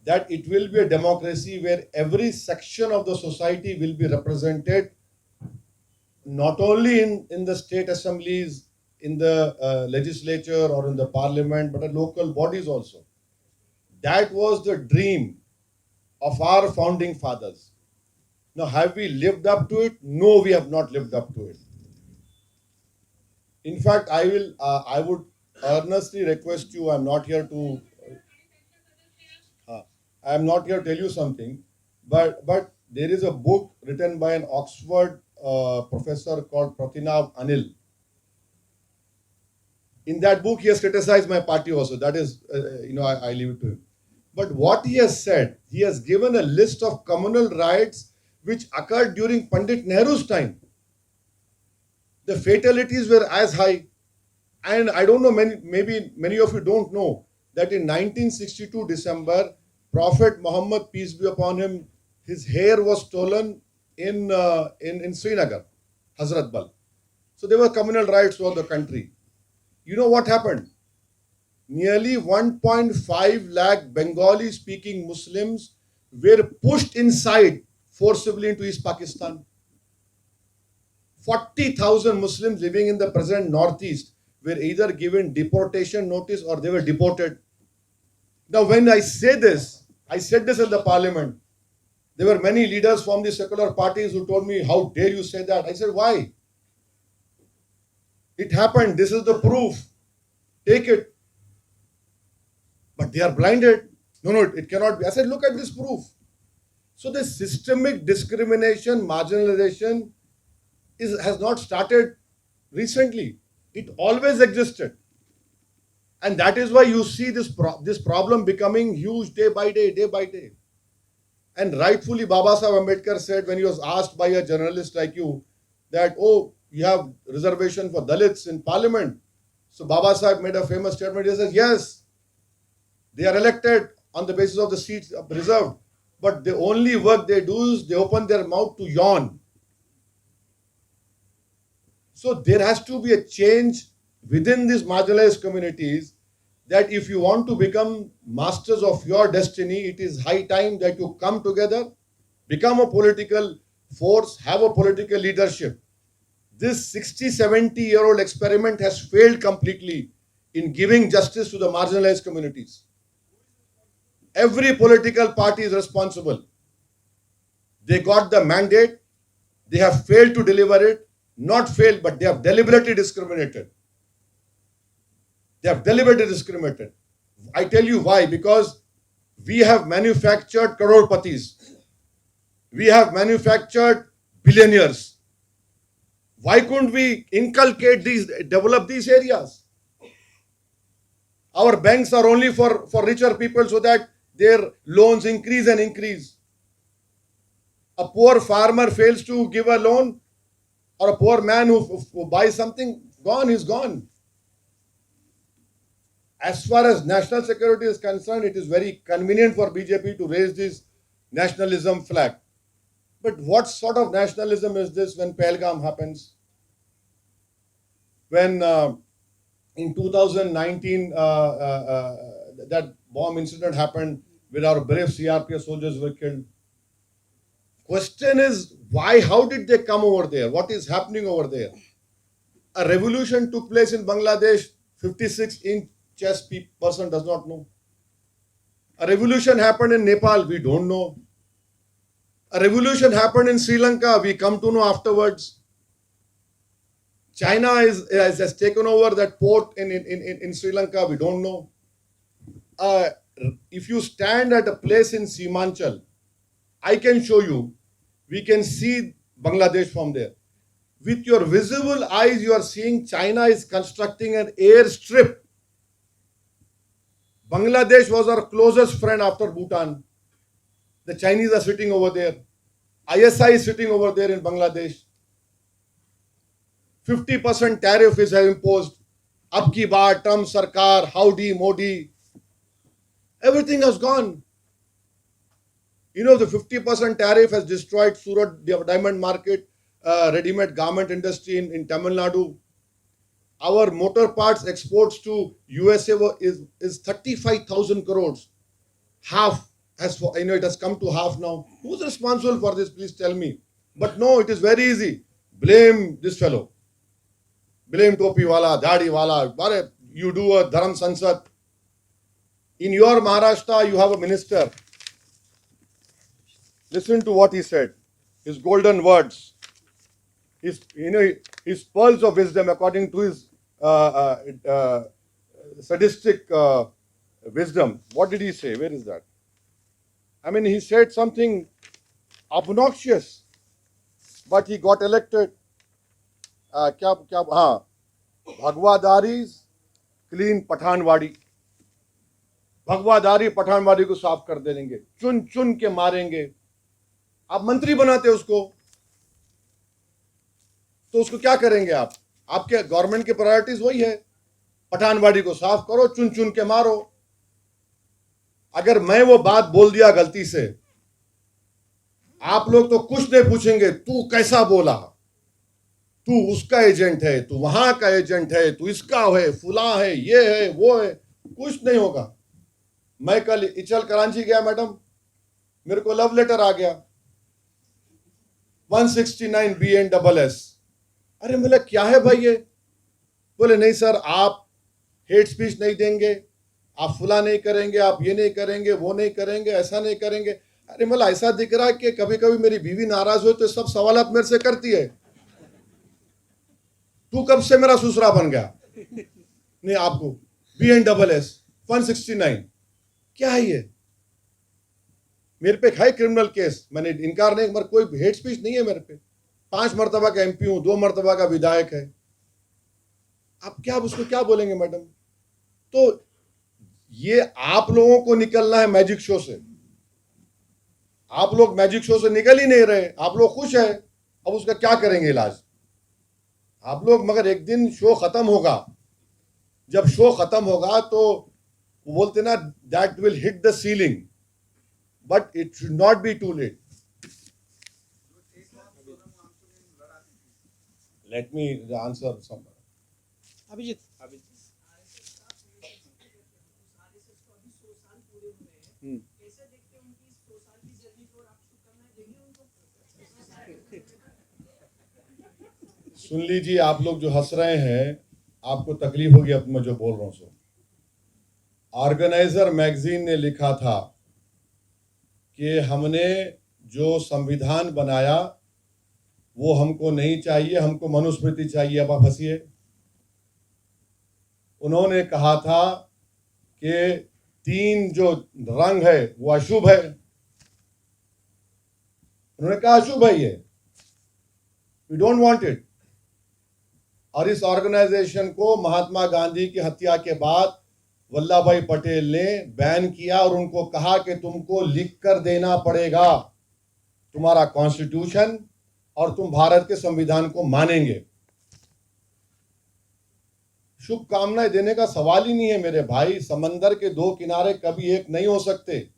that it will be a democracy where every section of the society will be represented, not only in the state assemblies, in the legislature or in the parliament, but at local bodies also. That was the dream of our founding fathers. Now, have we lived up to it? No, we have not lived up to it. In fact, I would earnestly request you. I'm not here to tell you something, but there is a book written by an Oxford professor called Pratinav Anil. In that book, he has criticized my party also. That is, I leave it to him. But what he has said, he has given a list of communal riots which occurred during Pandit Nehru's time. The fatalities were as high. And I don't know, maybe many of you don't know that in 1962 December, Prophet Muhammad, peace be upon him, his hair was stolen in Srinagar, Hazrat Bal. So there were communal riots throughout the country. You know what happened? Nearly 1.5 lakh Bengali speaking Muslims were pushed inside forcibly into East Pakistan. 40,000 Muslims living in the present Northeast were either given deportation notice or they were deported. Now, when I said this in the parliament. There were many leaders from the secular parties who told me, how dare you say that? I said, why? It happened. This is the proof. Take it. But they are blinded. No, it cannot be. I said, look at this proof. So the systemic discrimination, marginalization has not started recently. It always existed. And that is why you see this problem becoming huge day by day. And rightfully, Baba Sahib Ambedkar said when he was asked by a journalist like you that, oh, you have reservation for Dalits in parliament. So Baba Sahib made a famous statement. He says, yes, they are elected on the basis of the seats reserved. But the only work they do is they open their mouth to yawn. So there has to be a change within these marginalized communities that if you want to become masters of your destiny, it is high time that you come together, become a political force, have a political leadership. This 60-70-year-old experiment has failed completely. in giving justice to the marginalized communities. Every political party is responsible. They got the mandate, they have failed to deliver it, not failed, but they have deliberately discriminated. They have deliberately discriminated. I tell you why, because we have manufactured crorpatis. We have manufactured billionaires. Why couldn't we inculcate these, develop these areas? Our banks are only for richer people so that their loans increase and increase. A poor farmer fails to give a loan, or a poor man who buys something, gone, he's gone. As far as national security is concerned, it is very convenient for BJP to raise this nationalism flag. But what sort of nationalism is this when Pahalgam happens? When in 2019 that bomb incident happened where our brave CRPF soldiers were killed. Question is, why, how did they come over there? What is happening over there? A revolution took place in Bangladesh, 56-inch chest person does not know. A revolution happened in Nepal, we don't know. A revolution happened in Sri Lanka, we come to know afterwards. China has taken over that port in Sri Lanka, we don't know. If you stand at a place in Simanchal, I can show you, we can see Bangladesh from there. With your visible eyes, you are seeing China is constructing an airstrip. Bangladesh was our closest friend after Bhutan. The Chinese are sitting over there. ISI is sitting over there in Bangladesh. 50% tariff is imposed. Ab ki baar, Trump Sarkar, Howdy, Modi. Everything has gone. You know, the 50% tariff has destroyed Surat diamond market, ready-made garment industry in Tamil Nadu. Our motor parts exports to USA is 35,000 crores. Half, as for, it has come to half now. Who's responsible for this? Please tell me. But no, it is very easy. Blame this fellow. Blame Topi Wala, Dadi Wala. You do a Dharam Sansad. In your Maharashtra, you have a minister. Listen to what he said. His golden words. His pearls of wisdom according to his sadistic wisdom. What did he say? Where is that? I mean, he said something obnoxious, but he got elected. भगवादारीज clean Pathanwadi, Bhagwadari Pathanwadi को साफ कर देंगे, चुन चुन के मारेंगे। आप मंत्री बनाते उसको, तो उसको क्या करेंगे आप? आपके गवर्नमेंट की प्रायोरिटीज वही है, पठानवाड़ी को साफ करो, चुन चुन के मारो। अगर मैं वो बात बोल दिया गलती से, आप लोग तो कुछ नहीं पूछेंगे, तू कैसा बोला, तू उसका एजेंट है, तू वहां का एजेंट है, तू इसका है, फुला है, ये है, वो है, कुछ नहीं होगा। मैं कल इचल कराची गया मैडम, मेरे को लव लेटर आ गया 169 BNSS। अरे बोले क्या है भाई ये? बोले नहीं सर, आप हेट स्पीच नहीं देंगे, आप फुला नहीं करेंगे, आप ये नहीं करेंगे, वो नहीं करेंगे, ऐसा नहीं करेंगे। अरे मतलब ऐसा दिख रहा है कि कभी कभी मेरी बीवी नाराज हो तो सब सवाल मेरे से करती है, तू कब से मेरा ससुरा बन गया? नहीं, आपको BNSS 169 क्या है ये? मेरे पे है क्रिमिनल केस, मैंने इनकार नहीं, मगर कोई हेट स्पीच नहीं है मेरे पे। 5 मर्तबा का MP हूं, 2 मर्तबा का विधायक है। आप क्या उसको क्या बोलेंगे मैडम? तो ये आप लोगों को निकलना है मैजिक शो से। आप लोग मैजिक शो से निकल ही नहीं रहे, आप लोग खुश है। अब उसका क्या करेंगे इलाज आप लोग? मगर एक दिन शो खत्म होगा, जब शो खत्म होगा तो बोलते ना, that will hit the ceiling, but it should not be too late. Let me answer some. Abhijit सुन लीजिए, आप लोग जो हंस रहे हैं, आपको तकलीफ होगी अब मैं जो बोल रहा हूं सो। ऑर्गेनाइजर मैगजीन ने लिखा था कि हमने जो संविधान बनाया वो हमको नहीं चाहिए, हमको मनुस्मृति चाहिए। अब आप हंसिए। उन्होंने कहा था कि 3 जो रंग है वो अशुभ है। उन्होंने कहा अशुभ है ये, वी डोंट वांट इट। और इस ऑर्गेनाइजेशन को महात्मा गांधी की हत्या के बाद वल्लभ भाई पटेल ने बैन किया और उनको कहा कि तुमको लिख कर देना पड़ेगा तुम्हारा कॉन्स्टिट्यूशन और तुम भारत के संविधान को मानेंगे। शुभकामनाएं देने का सवाल ही नहीं है मेरे भाई। समंदर के 2 किनारे कभी एक नहीं हो सकते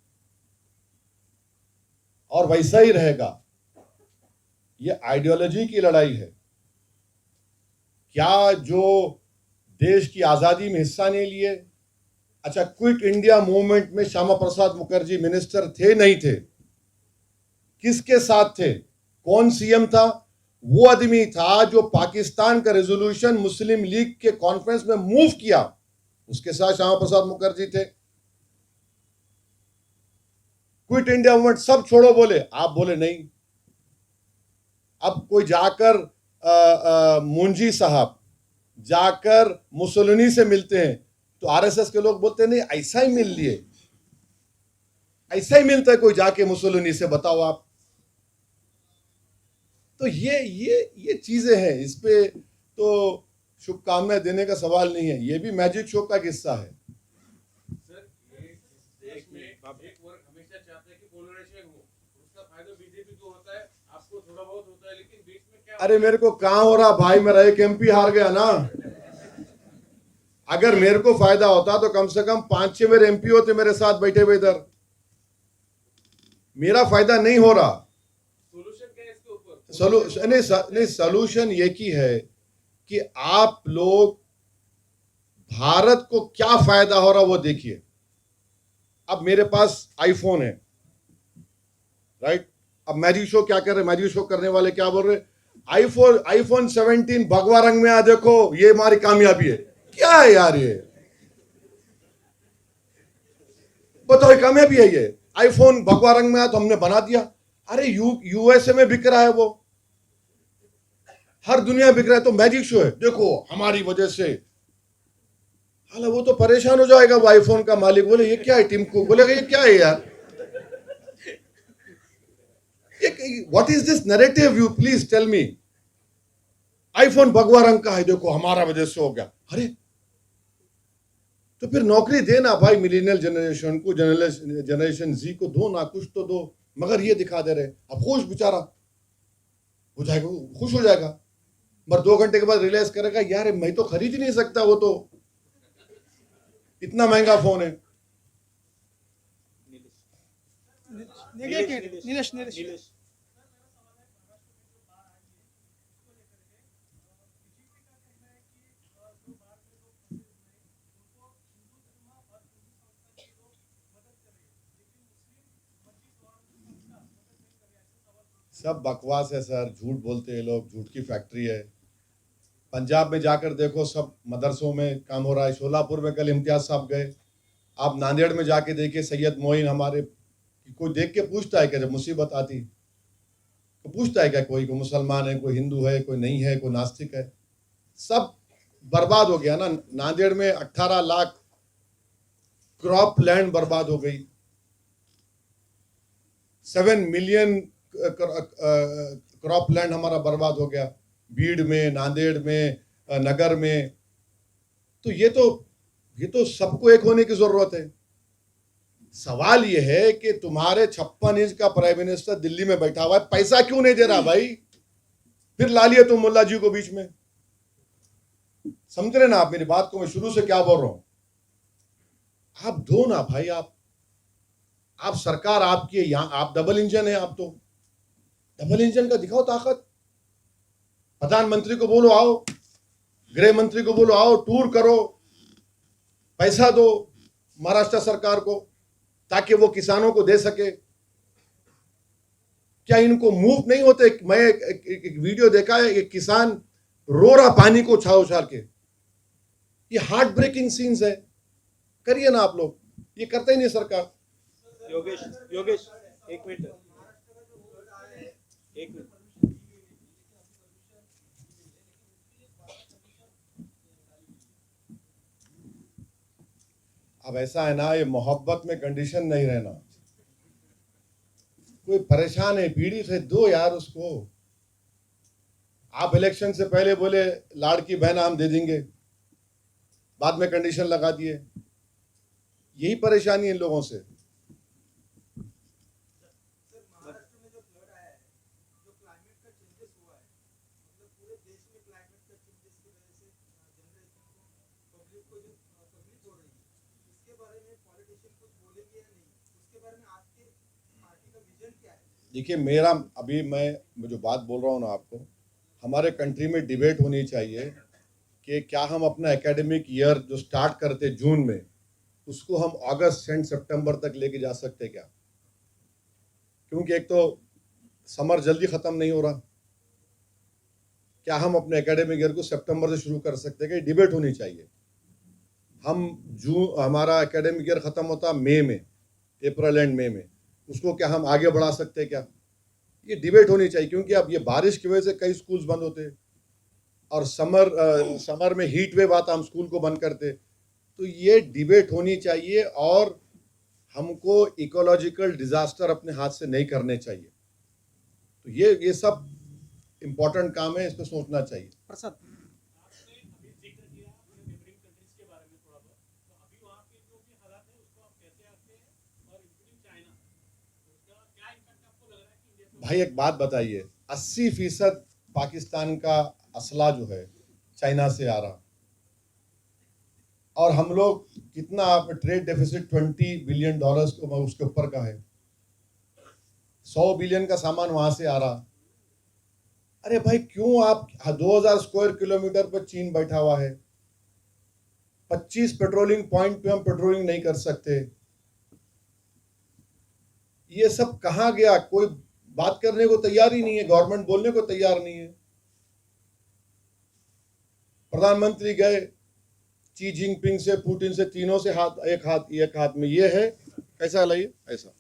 और वैसा ही रहेगा। ये आइडियोलॉजी की लड़ाई है। क्या जो देश की आजादी में हिस्सा नहीं लिए? अच्छा, क्विट इंडिया मूवमेंट में श्यामा प्रसाद मुखर्जी मिनिस्टर थे नहीं थे? किसके साथ थे? कौन सीएम था? वो आदमी था जो पाकिस्तान का रेजोल्यूशन मुस्लिम लीग के कॉन्फ्रेंस में मूव किया, उसके साथ श्यामा प्रसाद मुखर्जी थे। क्विट इंडिया मूवमेंट सब छोड़ो बोले, आप बोले नहीं। अब कोई जाकर मुंजी साहब जाकर मुसोलिनी से मिलते हैं तो आरएसएस के लोग बोलते नहीं ऐसा ही मिल लिए, ऐसा ही मिलता है कोई जाके मुसोलिनी से, बताओ आप। तो ये चीजें हैं, इस पे तो शुभकामनाएं देने का सवाल नहीं है। ये भी मैजिक शो का किस्सा है। सर, ये देश में एक वर्ग हमेशा चाहता है कि पोलराइजेशन हो, उसका फायदा बीजेपी को होता है, आपको थोड़ा बहुत होता है, लेकिन बीच में क्या? अरे मेरे को कहां हो रहा भाई, मेरा एक एमपी हार गया ना। अगर मेरे को फायदा होता तो कम से कम 5-6 मेरे एमपी होते मेरे साथ बैठे हुए इधर। मेरा फायदा नहीं हो रहा। सोल्यूशन क्या है इसके ऊपर? नहीं, सॉल्यूशन ये की है कि आप लोग भारत को क्या फायदा हो रहा वो देखिए। अब मेरे पास आईफोन है, राइट? अब मैजिक शो क्या कर रहे? मैजिक शो करने वाले क्या बोल रहे? आईफोन 17 भगवा रंग में आ, देखो ये हमारी कामयाबी है। क्या है यार ये? बताओ, ये कामयाबी है? ये आईफोन भगवा रंग में आया तो हमने बना दिया। अरे यूएसए में बिक रहा है, वो हर दुनिया बिक रहा है, तो मैजिक शो है देखो हमारी वजह से। हालांकि वो तो परेशान हो जाएगा, वो आईफोन का मालिक बोले ये क्या है, टिम कुक बोलेगा ये क्या है यार, what is this narrative? You please tell me. IPhone भगवा रंग का है, देखो हमारा वजह से हो गया। अरे तो फिर नौकरी देना भाई मिलेनियल जनरेशन को, जनरेशन जी को दो ना, कुछ तो दो। मगर ये दिखा दे रहे, अब खुश बेचारा हो जाएगा, खुश हो जाएगा, मगर 2 घंटे के बाद रियलाइज करेगा यार मैं तो खरीद ही नहीं सकता, वो तो इतना महंगा फोन है। नीलेश सब बकवास है सर, झूठ बोलते हैं लोग, झूठ की फैक्ट्री है। पंजाब में जाकर देखो, सब मदरसों में काम हो रहा है। शोलापुर में कल इम्तियाज साहब गए। आप नांदेड़ में जाके देखिए, सैयद मोइन हमारे, कोई देख के पूछता है क्या जब मुसीबत आती तो पूछता है क्या कोई मुसलमान है, कोई हिंदू है, कोई नहीं है, कोई नास्तिक है? सब बर्बाद हो गया ना। नांदेड़ में 18 लाख क्रॉप लैंड बर्बाद हो गई, 7 मिलियन क्रॉप लैंड हमारा बर्बाद हो गया, भीड़ में, नांदेड़ में, नगर में। तो ये तो सबको एक होने की जरूरत है। सवाल ये है कि तुम्हारे 56 इंच का प्राइम मिनिस्टर दिल्ली में बैठा हुआ है, पैसा क्यों नहीं दे रहा भाई? फिर ला लिए तुम मुल्ला जी को बीच में। समझ रहे ना आप मेरी बात को? मैं शुरू से क्या बोल रहा हूं, आप दो ना भाई। आप सरकार आपकी है, यहां आप डबल इंजन है। आप तो डबल इंजन का दिखाओ ताकत। प्रधानमंत्री को बोलो आओ, गृह मंत्री को बोलो आओ, टूर करो, पैसा दो महाराष्ट्र सरकार को ताकि वो किसानों को दे सके। क्या इनको मूव नहीं होते? मैं एक वीडियो देखा है, एक किसान रो रहा पानी को उछाल उछाल के। ये हार्ट ब्रेकिंग सीन्स है, करिए ना आप लोग, ये करते ही नहीं सरकार। योगेश योगेश एक मिनट एक मिनट अब ऐसा है ना, ये मोहब्बत में कंडीशन नहीं रहना। कोई परेशान है, पीड़ित है, दो यार उसको। आप इलेक्शन से पहले बोले लाड़की बहन हम दे देंगे, बाद में कंडीशन लगा दिए। यही परेशानी है इन लोगों से। महाराष्ट्र में जो फ्लड आया है, जो क्लाइमेट का चेंजेस हुआ है, मतलब पूरे देश में क्लाइमेट का चेंजेस की वजह से जनरेशन को पब्लिक को जो तकलीफ हो रही है, इसके बारे में पॉलिटिशियन कुछ बोलेंगे या नहीं? उसके बारे में आपके पार्टी का विजन क्या है? देखिए, मेरा अभी मैं जो बात बोल रहा हूँ ना आपको, हमारे कंट्री में डिबेट होनी चाहिए कि क्या हम अपना एकेडमिक ईयर जो स्टार्ट करते जून में, उसको हम अगस्त एंड सितंबर तक लेके जा सकते क्या? क्योंकि एक तो समर जल्दी ख़त्म नहीं हो रहा, क्या हम अपने एकेडमिक ईयर को सितंबर से शुरू कर सकते क्या? डिबेट होनी चाहिए। हमारा एकेडमिक ईयर ख़त्म होता मई में, अप्रैल एंड मई में, उसको क्या हम आगे बढ़ा सकते हैं क्या? ये डिबेट होनी चाहिए, क्योंकि अब ये बारिश की वजह से कई स्कूल्स बंद होते और समर में हीट वेव आता, हम स्कूल को बंद करते। तो ये डिबेट होनी चाहिए और हमको इकोलॉजिकल डिजास्टर अपने हाथ से नहीं करने चाहिए। तो ये सब इम्पोर्टेंट काम है, इस पर सोचना चाहिए। प्रसाद आपने अभी जिक्र किया अपने नेबरिंग कंट्रीज के बारे में थोड़ा बहुत, तो अभी वहाँ के जो भी हालात है उसको आप कैसे आते हैं, और इंक्लूडिंग चाइना, उसका क्या इम्पैक्ट आपको लग रहा है कि इंडिया पे? भाई एक बात बताइए, 80% पाकिस्तान का असला जो है चाइना से आ रहा, और हम लोग कितना ट्रेड डेफिसिट $20 बिलियन को उसके ऊपर का है, 100 बिलियन का सामान वहां से आ रहा। अरे भाई क्यों आप 2000 स्क्वायर किलोमीटर पर चीन बैठा हुआ है, 25 पेट्रोलिंग पॉइंट पे हम पेट्रोलिंग नहीं कर सकते। ये सब कहाँ गया? कोई बात करने को तैयार ही नहीं है, गवर्नमेंट बोलने को तैयार नहीं है। प्रधानमंत्री गए शी जिनपिंग से, पुतिन से, तीनों से एक हाथ में ये है, कैसा लाइए ऐसा,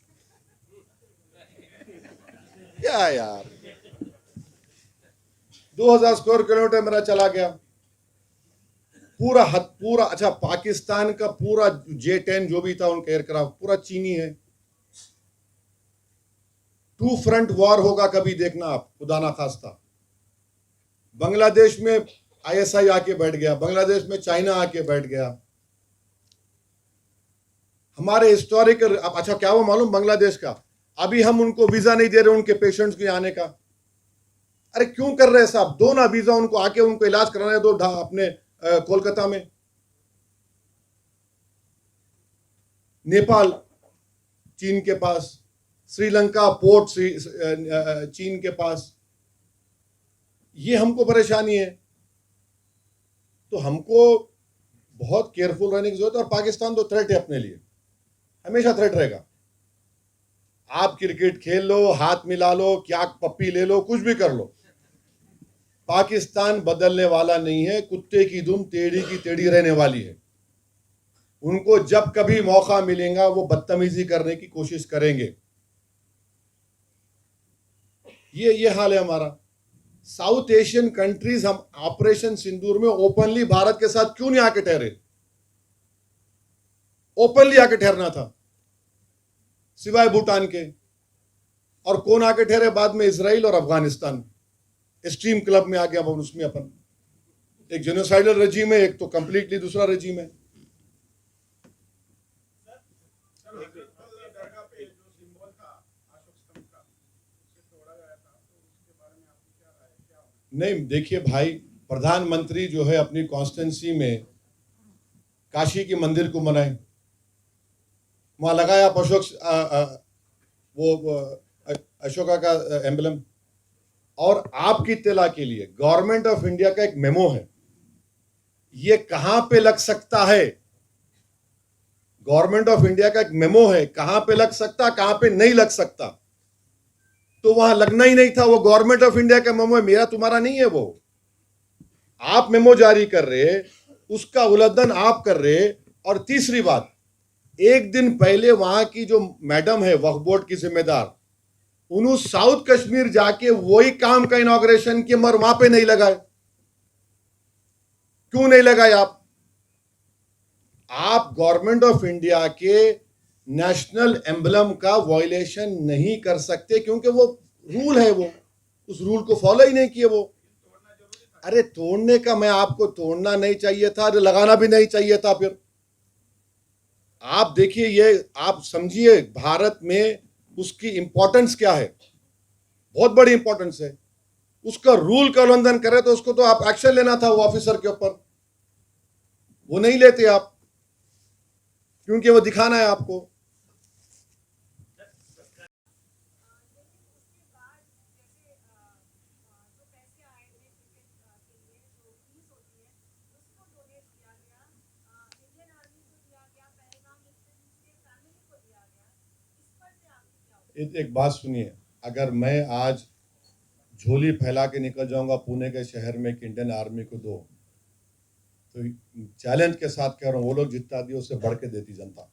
क्या यार 2000 स्क्वायर किलोमीटर मेरा चला गया पूरा। अच्छा, पाकिस्तान का पूरा J-10 जो भी था उनका एयरक्राफ्ट पूरा चीनी है। 2 फ्रंट वॉर होगा कभी, देखना आप, खुदा ना खास्ता। बांग्लादेश में ISI आके बैठ गया, बांग्लादेश में चाइना आके बैठ गया। हमारे हिस्टोरिकल, अच्छा क्या वो मालूम बांग्लादेश का, अभी हम उनको वीजा नहीं दे रहे उनके पेशेंट्स के आने का। अरे क्यों कर रहे हैं साहब? दो ना वीजा उनको, आके उनको इलाज कराने दो अपने कोलकाता में। नेपाल चीन के पास, श्रीलंका पोर्ट चीन के पास, ये हमको परेशानी है। तो हमको बहुत केयरफुल रहने की जरूरत है। और पाकिस्तान तो थ्रेट है अपने लिए, हमेशा थ्रेट रहेगा। आप क्रिकेट खेल लो, हाथ मिला लो, क्या पप्पी ले लो, कुछ भी कर लो, पाकिस्तान बदलने वाला नहीं है। कुत्ते की दुम टेढ़ी की टेढ़ी रहने वाली है। उनको जब कभी मौका मिलेगा वो बदतमीजी करने की कोशिश करेंगे। ये हाल है हमारा। साउथ एशियन कंट्रीज, हम ऑपरेशन सिंदूर में ओपनली भारत के साथ क्यों नहीं आके ठहरे? ओपनली आके ठहरना था, सिवाय भूटान के। और कौन आके ठहरे बाद में? इजराइल और अफगानिस्तान एक्सट्रीम क्लब में आ गया। अब उसमें अपन एक जेनोसाइडल रजीम है, एक तो कंप्लीटली दूसरा रजीम है। नहीं देखिए भाई, प्रधानमंत्री जो है अपनी कॉन्स्टिट्यूंसी में काशी के मंदिर को बनाए, वहां लगाया अशोका का एम्बलम। और आपकी इत्तला के लिए गवर्नमेंट ऑफ इंडिया का एक मेमो है, ये कहां पे लग सकता है? गवर्नमेंट ऑफ इंडिया का एक मेमो है, कहां पे लग सकता, कहां पे नहीं लग सकता। तो वहां लगना ही नहीं था। वो गवर्नमेंट ऑफ इंडिया का मेमो है, मेरा तुम्हारा नहीं है। वो आप मेमो जारी कर रहे, उसका उल्लंघन आप कर रहे। और तीसरी बात, एक दिन पहले वहां की जो मैडम है वक्फ बोर्ड की जिम्मेदार, उन्होंने साउथ कश्मीर जाके वही काम का इनॉग्रेशन किया मगर वहां पे नहीं लगाए। क्यों नहीं लगाए आप गवर्नमेंट ऑफ इंडिया के नेशनल एम्बलम का वायलेशन नहीं कर सकते क्योंकि वो रूल है, वो उस रूल को फॉलो ही नहीं किए वो। अरे तोड़ने का, मैं आपको तोड़ना नहीं चाहिए था, अरे लगाना भी नहीं चाहिए था। फिर आप देखिए, ये आप समझिए भारत में उसकी इंपॉर्टेंस क्या है, बहुत बड़ी इंपॉर्टेंस है। उसका रूल का उल्लंघन करे तो उसको तो आप एक्शन लेना था वो ऑफिसर के ऊपर, वो नहीं लेते आप, क्योंकि वो दिखाना है आपको। एक बात सुनिए, अगर मैं आज झोली फैला के निकल जाऊंगा पुणे के शहर में कि इंडियन आर्मी को दो, तो चैलेंज के साथ कह रहा हूं, वो लोग जितना दिए उससे बढ़ के देती जनता,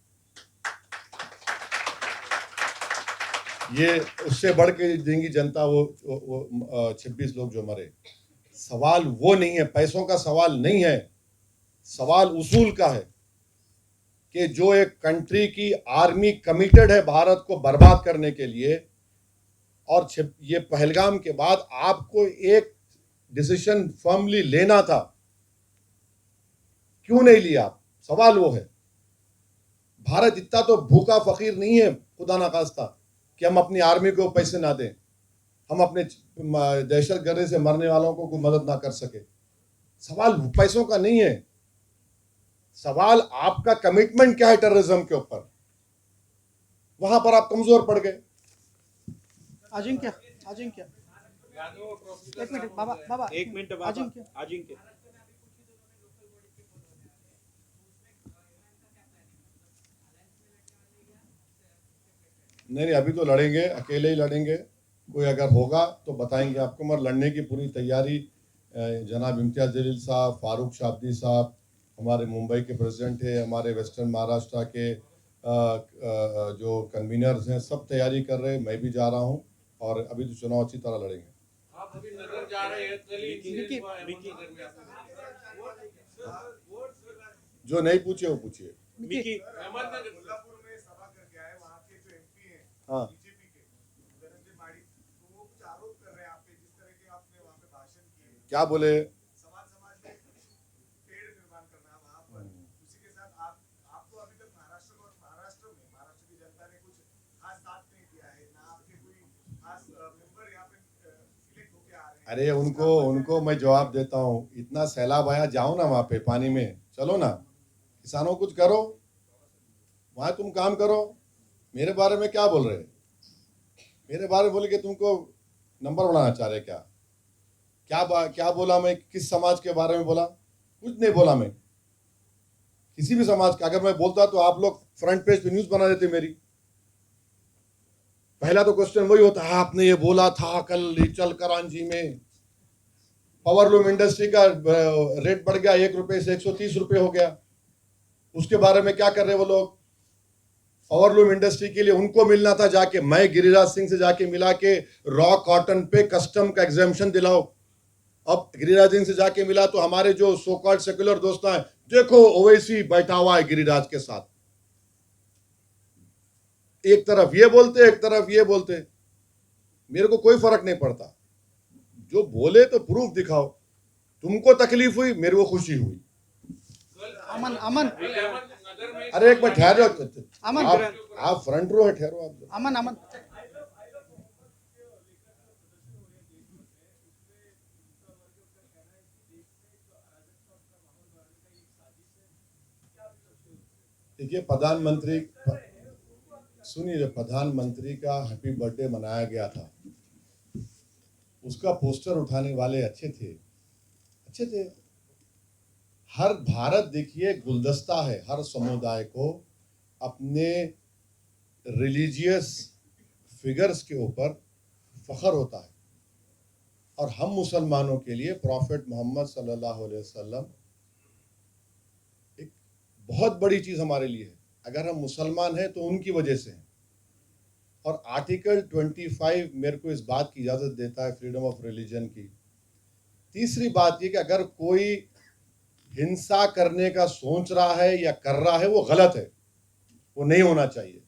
ये उससे बढ़ के देंगी जनता। वो 26 लोग जो मरे, सवाल वो नहीं है, पैसों का सवाल नहीं है, सवाल उसूल का है कि जो एक कंट्री की आर्मी कमिटेड है भारत को बर्बाद करने के लिए, और ये पहलगाम के बाद आपको एक डिसीजन फर्मली लेना था, क्यों नहीं लिया? सवाल वो है। भारत इतना तो भूखा फकीर नहीं है खुदा ना खास्ता कि हम अपनी आर्मी को पैसे ना दें, हम अपने दहशतगर्दी से मरने वालों को कोई मदद ना कर सके। सवाल पैसों का नहीं है, सवाल आपका कमिटमेंट क्या है टेररिज्म के ऊपर, वहां पर आप कमजोर पड़ गए। अजिंक्य एक मिनट बाबा एक मिनट बाबा अजिंक्य अजिंक्य नहीं, अभी तो लड़ेंगे, अकेले ही लड़ेंगे। कोई अगर होगा तो बताएंगे आपको, मगर लड़ने की पूरी तैयारी जनाब इम्तियाज जलील साहब, फारूक शाब्दी साहब, हमारे मुंबई के प्रेसिडेंट है, हमारे वेस्टर्न महाराष्ट्र के जो कन्वीनर्स हैं, सब तैयारी कर रहे हैं। मैं भी जा रहा हूं, और अभी तो चुनाव अच्छी तरह लड़ेंगे। आप अभी नगर जा रहे हैं, जो नहीं पूछे वो पूछिए। मिकी अहमदनगर में सभा करके आए, वहाँ के जो एमपी हैं हाँ, बीजेपी के धनंजय माड़ी, तो वो कुछ आरोप कर रहे हैं आप पे, जिस तरह के आपने वहाँ पे भाषण किए, क्या बोले? समाज में पेड़ निर्माण करना वहाँ पर, उसी के साथ आपको अभी तक महाराष्ट्र की जनता ने कुछ खास साथ नहीं दिया है, ना आपके कोई खास मेंबर यहाँ पे सिलेक्ट होके आ रहे हैं। अरे उनको मैं जवाब देता हूँ, इतना सैलाब आया, जाओ ना वहाँ पे पानी में, चलो ना, किसानों कुछ करो, वहां तुम काम करो। मेरे बारे में क्या बोल रहे? मेरे बारे में बोले कि तुमको नंबर बनाना चाह रहे क्या? क्या बोला मैं? किस समाज के बारे में बोला? कुछ नहीं बोला मैं किसी भी समाज का। अगर मैं बोलता तो आप लोग फ्रंट पेज पे न्यूज बना देते मेरी। पहला तो क्वेश्चन वही होता है, आपने ये बोला था कल चल करांची में पावरलूम इंडस्ट्री का रेट बढ़ गया 1 रुपए से 130 रुपए हो गया, उसके बारे में क्या कर रहे वो लोग? पावरलूम इंडस्ट्री के लिए उनको मिलना था जाके, मैं गिरिराज सिंह से जाके मिला के रॉ कॉटन पे कस्टम का एग्जाम्पशन दिलाओ। अब गिरिराज सिंह से जाके मिला तो हमारे जो सो कॉल्ड सेक्युलर दोस्त हैं, देखो ओवैसी बैठा हुआ है गिरिराज के साथ, एक तरफ ये बोलते एक तरफ ये बोलते। मेरे को कोई फर्क नहीं पड़ता, जो बोले तो प्रूफ दिखाओ। तुमको तकलीफ हुई, मेरे को खुशी हुई। अमन अरे एक मिनट ठहरो, अमन आप फ्रंट रो है, ठहरो आप। अमन देखिए, प्रधानमंत्री, सुनिए, प्रधानमंत्री का हैप्पी बर्थडे मनाया गया था, उसका पोस्टर उठाने वाले अच्छे थे। हर भारत देखिए गुलदस्ता है, हर समुदाय को अपने रिलीजियस फिगर्स के ऊपर फख्र होता है, और हम मुसलमानों के लिए प्रॉफिट मोहम्मद सल्लल्लाहु अलैहि वसल्लम बहुत बड़ी चीज़ हमारे लिए है। अगर हम मुसलमान हैं तो उनकी वजह से हैं। और आर्टिकल 25 मेरे को इस बात की इजाज़त देता है, फ्रीडम ऑफ रिलीजन की। तीसरी बात ये कि अगर कोई हिंसा करने का सोच रहा है या कर रहा है, वो गलत है, वो नहीं होना चाहिए।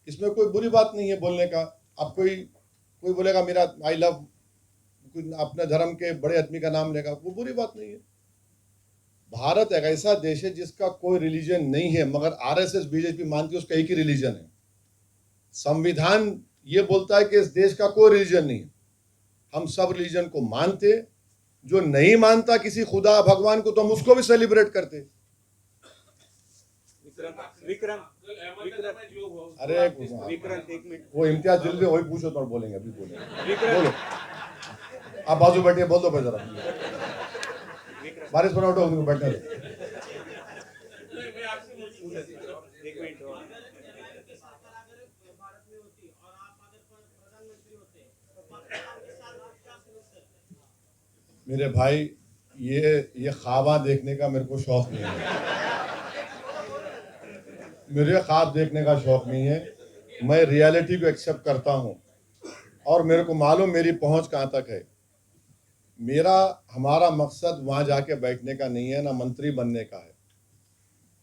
इसमें कोई बुरी बात नहीं है बोलने का। अब कोई बोलेगा मेरा आई लव, अपने धर्म के बड़े आदमी का नाम लेगा, वो बुरी बात नहीं है। भारत एक ऐसा देश है जिसका कोई रिलीजन नहीं है, मगर आरएसएस बीजेपी मानती है उसका एक ही रिलीजन है। संविधान ये बोलता है कि इस देश का कोई रिलीजन नहीं है। हम सब रिलीजन को मानते। जो नहीं मानता किसी खुदा भगवान को तो हम उसको भी सेलिब्रेट करते। विक्रम अरे विक्रम एक मिनट वो इम्तियाज जल्दी वही पूछो तो बोलेंगे, अभी बोलेंगे। विक्रम बोलो, आप बाजू बैठिए, बोल दो भाई जरा। बारिश बना उठो, उनको बैठने दो। एक मिनट और। सरकार अगर भारत में होती और आप अगर प्रधानमंत्री होते तो पाकिस्तान के साथ आप क्या सुनिश्चित करते? मेरे भाई, ये ख्वाबा देखने का मेरे को शौक नहीं है। मुझे ख्वाब देखने का शौक नहीं है। मैं रियलिटी को एक्सेप्ट करता हूँ और मेरे को मालूम मेरी पहुँच कहाँ तक है। हमारा मकसद वहाँ जाके बैठने का नहीं है, ना मंत्री बनने का है।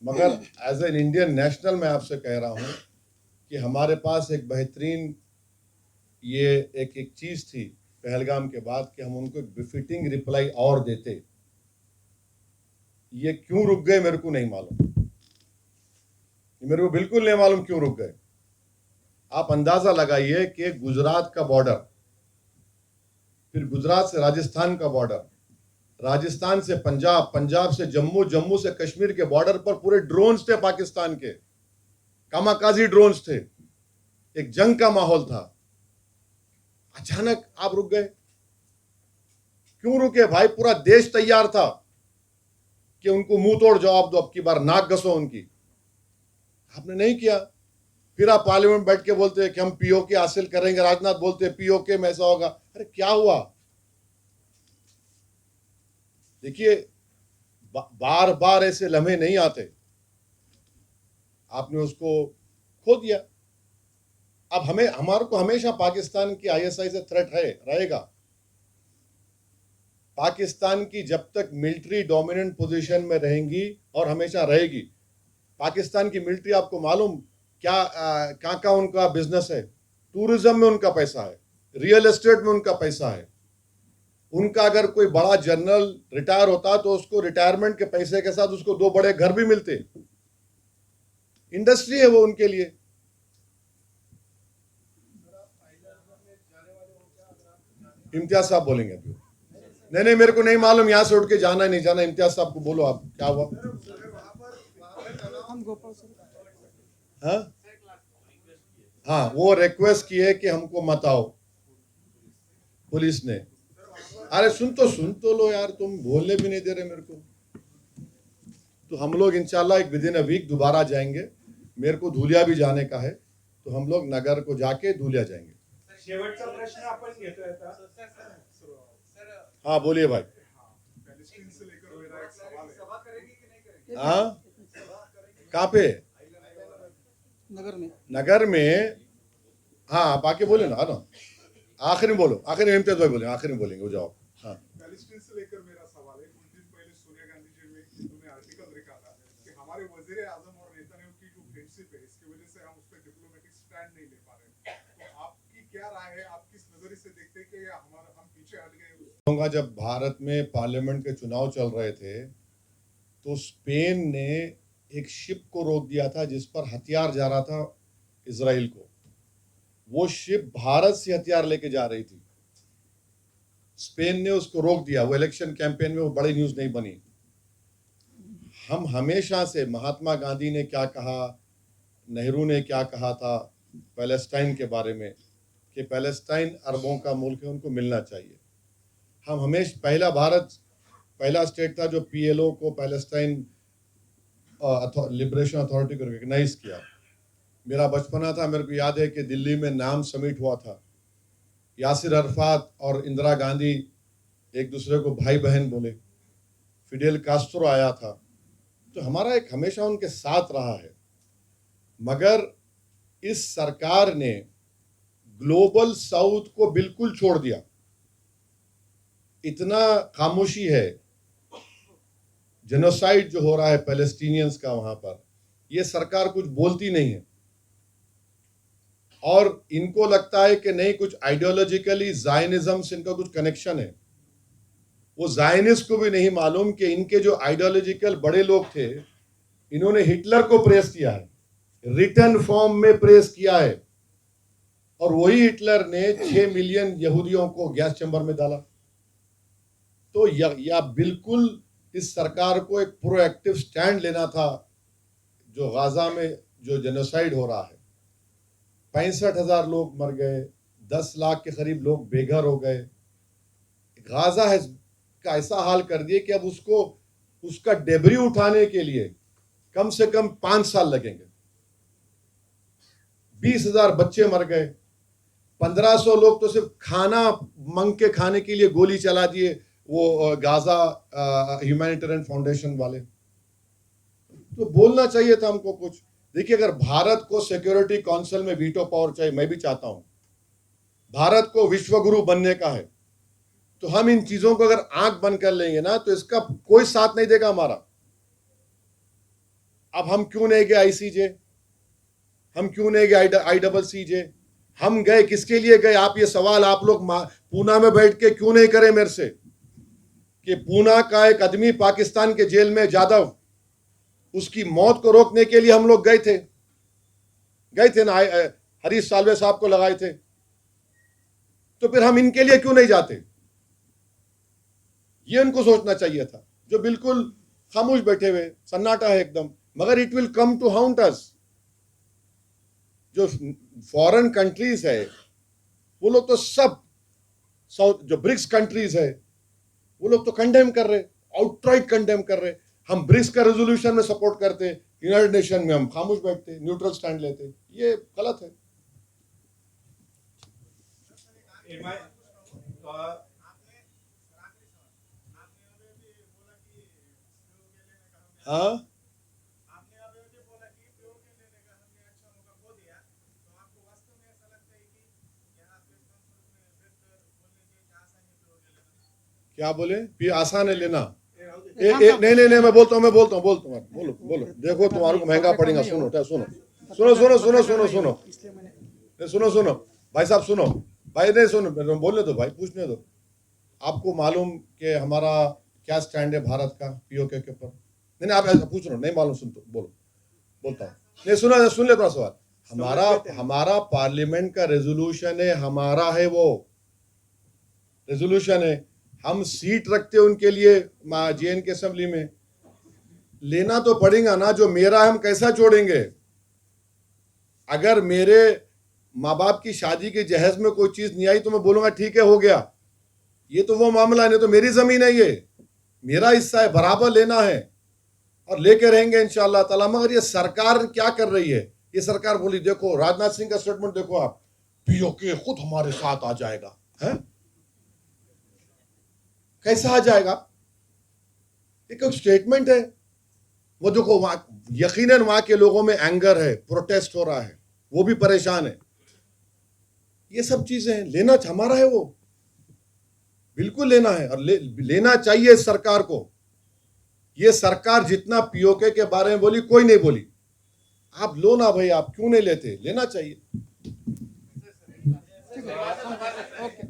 मगर एज एन इंडियन नेशनल मैं आपसे कह रहा हूँ कि हमारे पास एक बेहतरीन ये एक चीज़ थी पहलगाम के बाद कि हम उनको एक बिफिटिंग रिप्लाई और देते। ये क्यों रुक गए मेरे को नहीं मालूम, मेरे को बिल्कुल नहीं मालूम क्यों रुक गए। आप अंदाजा लगाइए कि गुजरात का बॉर्डर, फिर गुजरात से राजस्थान का बॉर्डर, राजस्थान से पंजाब, पंजाब से जम्मू, जम्मू से कश्मीर के बॉर्डर पर पूरे ड्रोन्स थे पाकिस्तान के, कामाकाजी ड्रोन्स थे, एक जंग का माहौल था। अचानक आप रुक गए, क्यों रुके भाई? पूरा देश तैयार था कि उनको मुंह तोड़ जवाब दो, अब की बार नाक घसो उनकी। आपने नहीं किया। फिर आप पार्लियामेंट बैठ के बोलते हैं कि हम पीओके हासिल करेंगे, राजनाथ बोलते हैं पीओके में ऐसा होगा। अरे क्या हुआ? देखिए, बार बार ऐसे लम्हे नहीं आते। आपने उसको खो दिया। अब हमारे को हमेशा पाकिस्तान की आईएसआई से थ्रेट रहेगा। पाकिस्तान की जब तक मिलिट्री डोमिनेंट पोजीशन में रहेंगी और हमेशा रहेगी। पाकिस्तान की मिलिट्री, आपको मालूम क्या उनका बिजनेस है? टूरिज्म में उनका पैसा है, रियल एस्टेट में उनका पैसा है। उनका अगर कोई बड़ा जनरल रिटायर होता तो उसको रिटायरमेंट के पैसे के साथ उसको 2 बड़े घर भी मिलते। इंडस्ट्री है वो उनके लिए। इम्तियाज साहब बोलेंगे अभी। नहीं, मेरे को नहीं मालूम, यहां से उठ के जाना नहीं जाना। इम्तियाज साहब को बोलो आप, क्या हुआ? हम गोपाल सर हाँ, वो रिक्वेस्ट की है कि हमको मत आओ, पुलिस ने। अरे सुन तो लो यार, तुम बोलने भी नहीं दे रहे मेरे को। तो हम लोग इंशाल्लाह एक विदिन अ वीक दोबारा जाएंगे। मेरे को धुलिया भी जाने का है, तो हम लोग नगर को जाके धुलिया जाएंगे। शेवटचा प्रश्न आपण घेतोय आता। हाँ बोलिए भाई। पैलेस्टीन से लेकर मेरा एक सवाल है, सभा करेगी कि नहीं करेगी? हाँ, कहाँ पे? नगर में। हाँ, आप आके बोले ना आखिर में बोलो, आखिर में इम्तियाज भाई बोले, आखिर में बोलेंगे, वो जाओ। हाँ, पैलेस्टीन से लेकर मेरा सवाल है। कुछ दिन पहले सोनिया गांधी जी में उन्होंने आर्टिकल लिखा था कि हमारे वजीर आजम और नेतान्याहू की जो फ्रेंडशिप है, इसकी वजह से हम उस पर डिप्लोमेटिक स्टैंड नहीं ले पा रहे। तो आपकी क्या राय है? आप किस नजरिए से देखते हैं कि हम पीछे हट गए? जब भारत में पार्लियामेंट के चुनाव चल रहे थे तो स्पेन ने एक शिप को रोक दिया था जिस पर हथियार जा रहा था इजराइल को। वो शिप भारत से हथियार लेके जा रही थी, स्पेन ने उसको रोक दिया। वो इलेक्शन कैंपेन में वो बड़ी न्यूज़ नहीं बनी। हम हमेशा से, महात्मा गांधी ने क्या कहा, नेहरू ने क्या कहा था पैलेस्टाइन के बारे में, कि पैलेस्टाइन अरबों का मुल्क है, उनको मिलना चाहिए। हम हमेशा पहला स्टेट था जो पीएलओ को, पैलेस्टाइन लिबरेशन अथॉरिटी को रिकग्नाइज किया। मेरा बचपना था, मेरे को याद है कि दिल्ली में नाम समिट हुआ था। यासिर अरफात और इंदिरा गांधी एक दूसरे को भाई बहन बोले। फिडेल कास्ट्रो आया था, तो हमारा एक हमेशा उनके साथ रहा है, मगर इस सरकार ने ग्लोबल साउथ को बिल्कुल छोड़ दिया। इतना खामोशी है, जेनोसाइड जो हो रहा है पैलेस्टीनियंस का वहां पर, यह सरकार कुछ बोलती नहीं है। और इनको लगता है कि नहीं, कुछ आइडियोलॉजिकली जायनिज्म से इनका कुछ कनेक्शन है। वो जायनिस्ट को भी नहीं मालूम कि इनके जो आइडियोलॉजिकल बड़े लोग थे, इन्होंने हिटलर को प्रेस किया है, रिटर्न फॉर्म में प्रेस किया है, और वही हिटलर ने 6 मिलियन यहूदियों को गैस चैम्बर में डाला। तो या बिल्कुल इस सरकार को एक प्रोएक्टिव स्टैंड लेना था। जो गाजा में जो जेनोसाइड हो रहा है, 65,000 लोग मर गए, 10 लाख के करीब लोग बेघर हो गए। गाजा है का ऐसा हाल कर दिए कि अब उसका डेब्री उठाने के लिए कम से कम 5 साल लगेंगे। 20,000 बच्चे मर गए, 1500 लोग तो सिर्फ खाना मांग के खाने के लिए गोली चला दिए, वो गाजा ह्यूमैनिटेरियन फाउंडेशन वाले। तो बोलना चाहिए था हमको कुछ। देखिए, अगर भारत को सिक्योरिटी काउंसिल में वीटो पावर चाहिए, मैं भी चाहता हूं, भारत को विश्वगुरु बनने का है, तो हम इन चीजों को अगर आंख बंद कर लेंगे ना, तो इसका कोई साथ नहीं देगा हमारा। अब हम क्यों नहीं गए आईसीजे, हम क्यों नहीं गए ICC? हम गए किसके लिए गए? आप ये सवाल आप लोग पूना में बैठ के क्यों नहीं करें मेरे से, कि पूना का एक आदमी पाकिस्तान के जेल में, जाधव, उसकी मौत को रोकने के लिए हम लोग गए थे ना, हरीश साल्वे साहब को लगाए थे। तो फिर हम इनके लिए क्यों नहीं जाते? ये उनको सोचना चाहिए था, जो बिल्कुल खामोश बैठे हुए, सन्नाटा है एकदम। मगर इट विल कम टू हाउंट अस। जो फॉरेन कंट्रीज है, वो लोग तो सब जो ब्रिक्स कंट्रीज है, वो लोग तो कंडेम कर रहे, आउटराइट कंडेम कर रहे। हम ब्रिक्स का रेजोल्यूशन में सपोर्ट करते, यूनाइटेड नेशन में हम खामोश बैठते, न्यूट्रल स्टैंड लेते। ये गलत है। हाँ, क्या बोले? भी आसान है लेना। नहीं, मैं बोलता हूँ, बोलो। देखो, तुम्हारे को महंगा पड़ेगा। सुनो भाई साहब, सुनो भाई, नहीं सुनो, बोलने दो भाई, पूछने दो। आपको मालूम कि हमारा क्या स्टैंड है भारत का पीओके के ऊपर? नहीं, आप पूछ रहे हो, नहीं मालूम, सुन तो बोलता हूँ। नहीं, सुन लेता सवाल। हमारा पार्लियामेंट का रेजोल्यूशन है, हमारा है, वो रेजोल्यूशन है। हम सीट रखते उनके लिए JNK असेंबली में, लेना तो पड़ेगा ना। जो मेरा है हम कैसा छोड़ेंगे? अगर मेरे माँ बाप की शादी के जहेज में कोई चीज नहीं आई तो मैं बोलूंगा ठीक है, हो गया। ये तो वो मामला नहीं, तो मेरी जमीन है, ये मेरा हिस्सा है, बराबर लेना है और लेके रहेंगे इंशाअल्लाह ताला। मगर ये सरकार क्या कर रही है? ये सरकार बोली, देखो राजनाथ सिंह का स्टेटमेंट देखो आप, पीओके खुद हमारे साथ आ जाएगा। है कैसा आ जाएगा? एक स्टेटमेंट है वो। देखो यकीनन वहां के लोगों में एंगर है, प्रोटेस्ट हो रहा है, वो भी परेशान है। ये सब चीजें लेना हमारा है, वो बिल्कुल लेना है और लेना चाहिए इस सरकार को। ये सरकार जितना पीओके के बारे में बोली, कोई नहीं बोली। आप लो ना भाई, आप क्यों नहीं लेते? लेना चाहिए। ओके।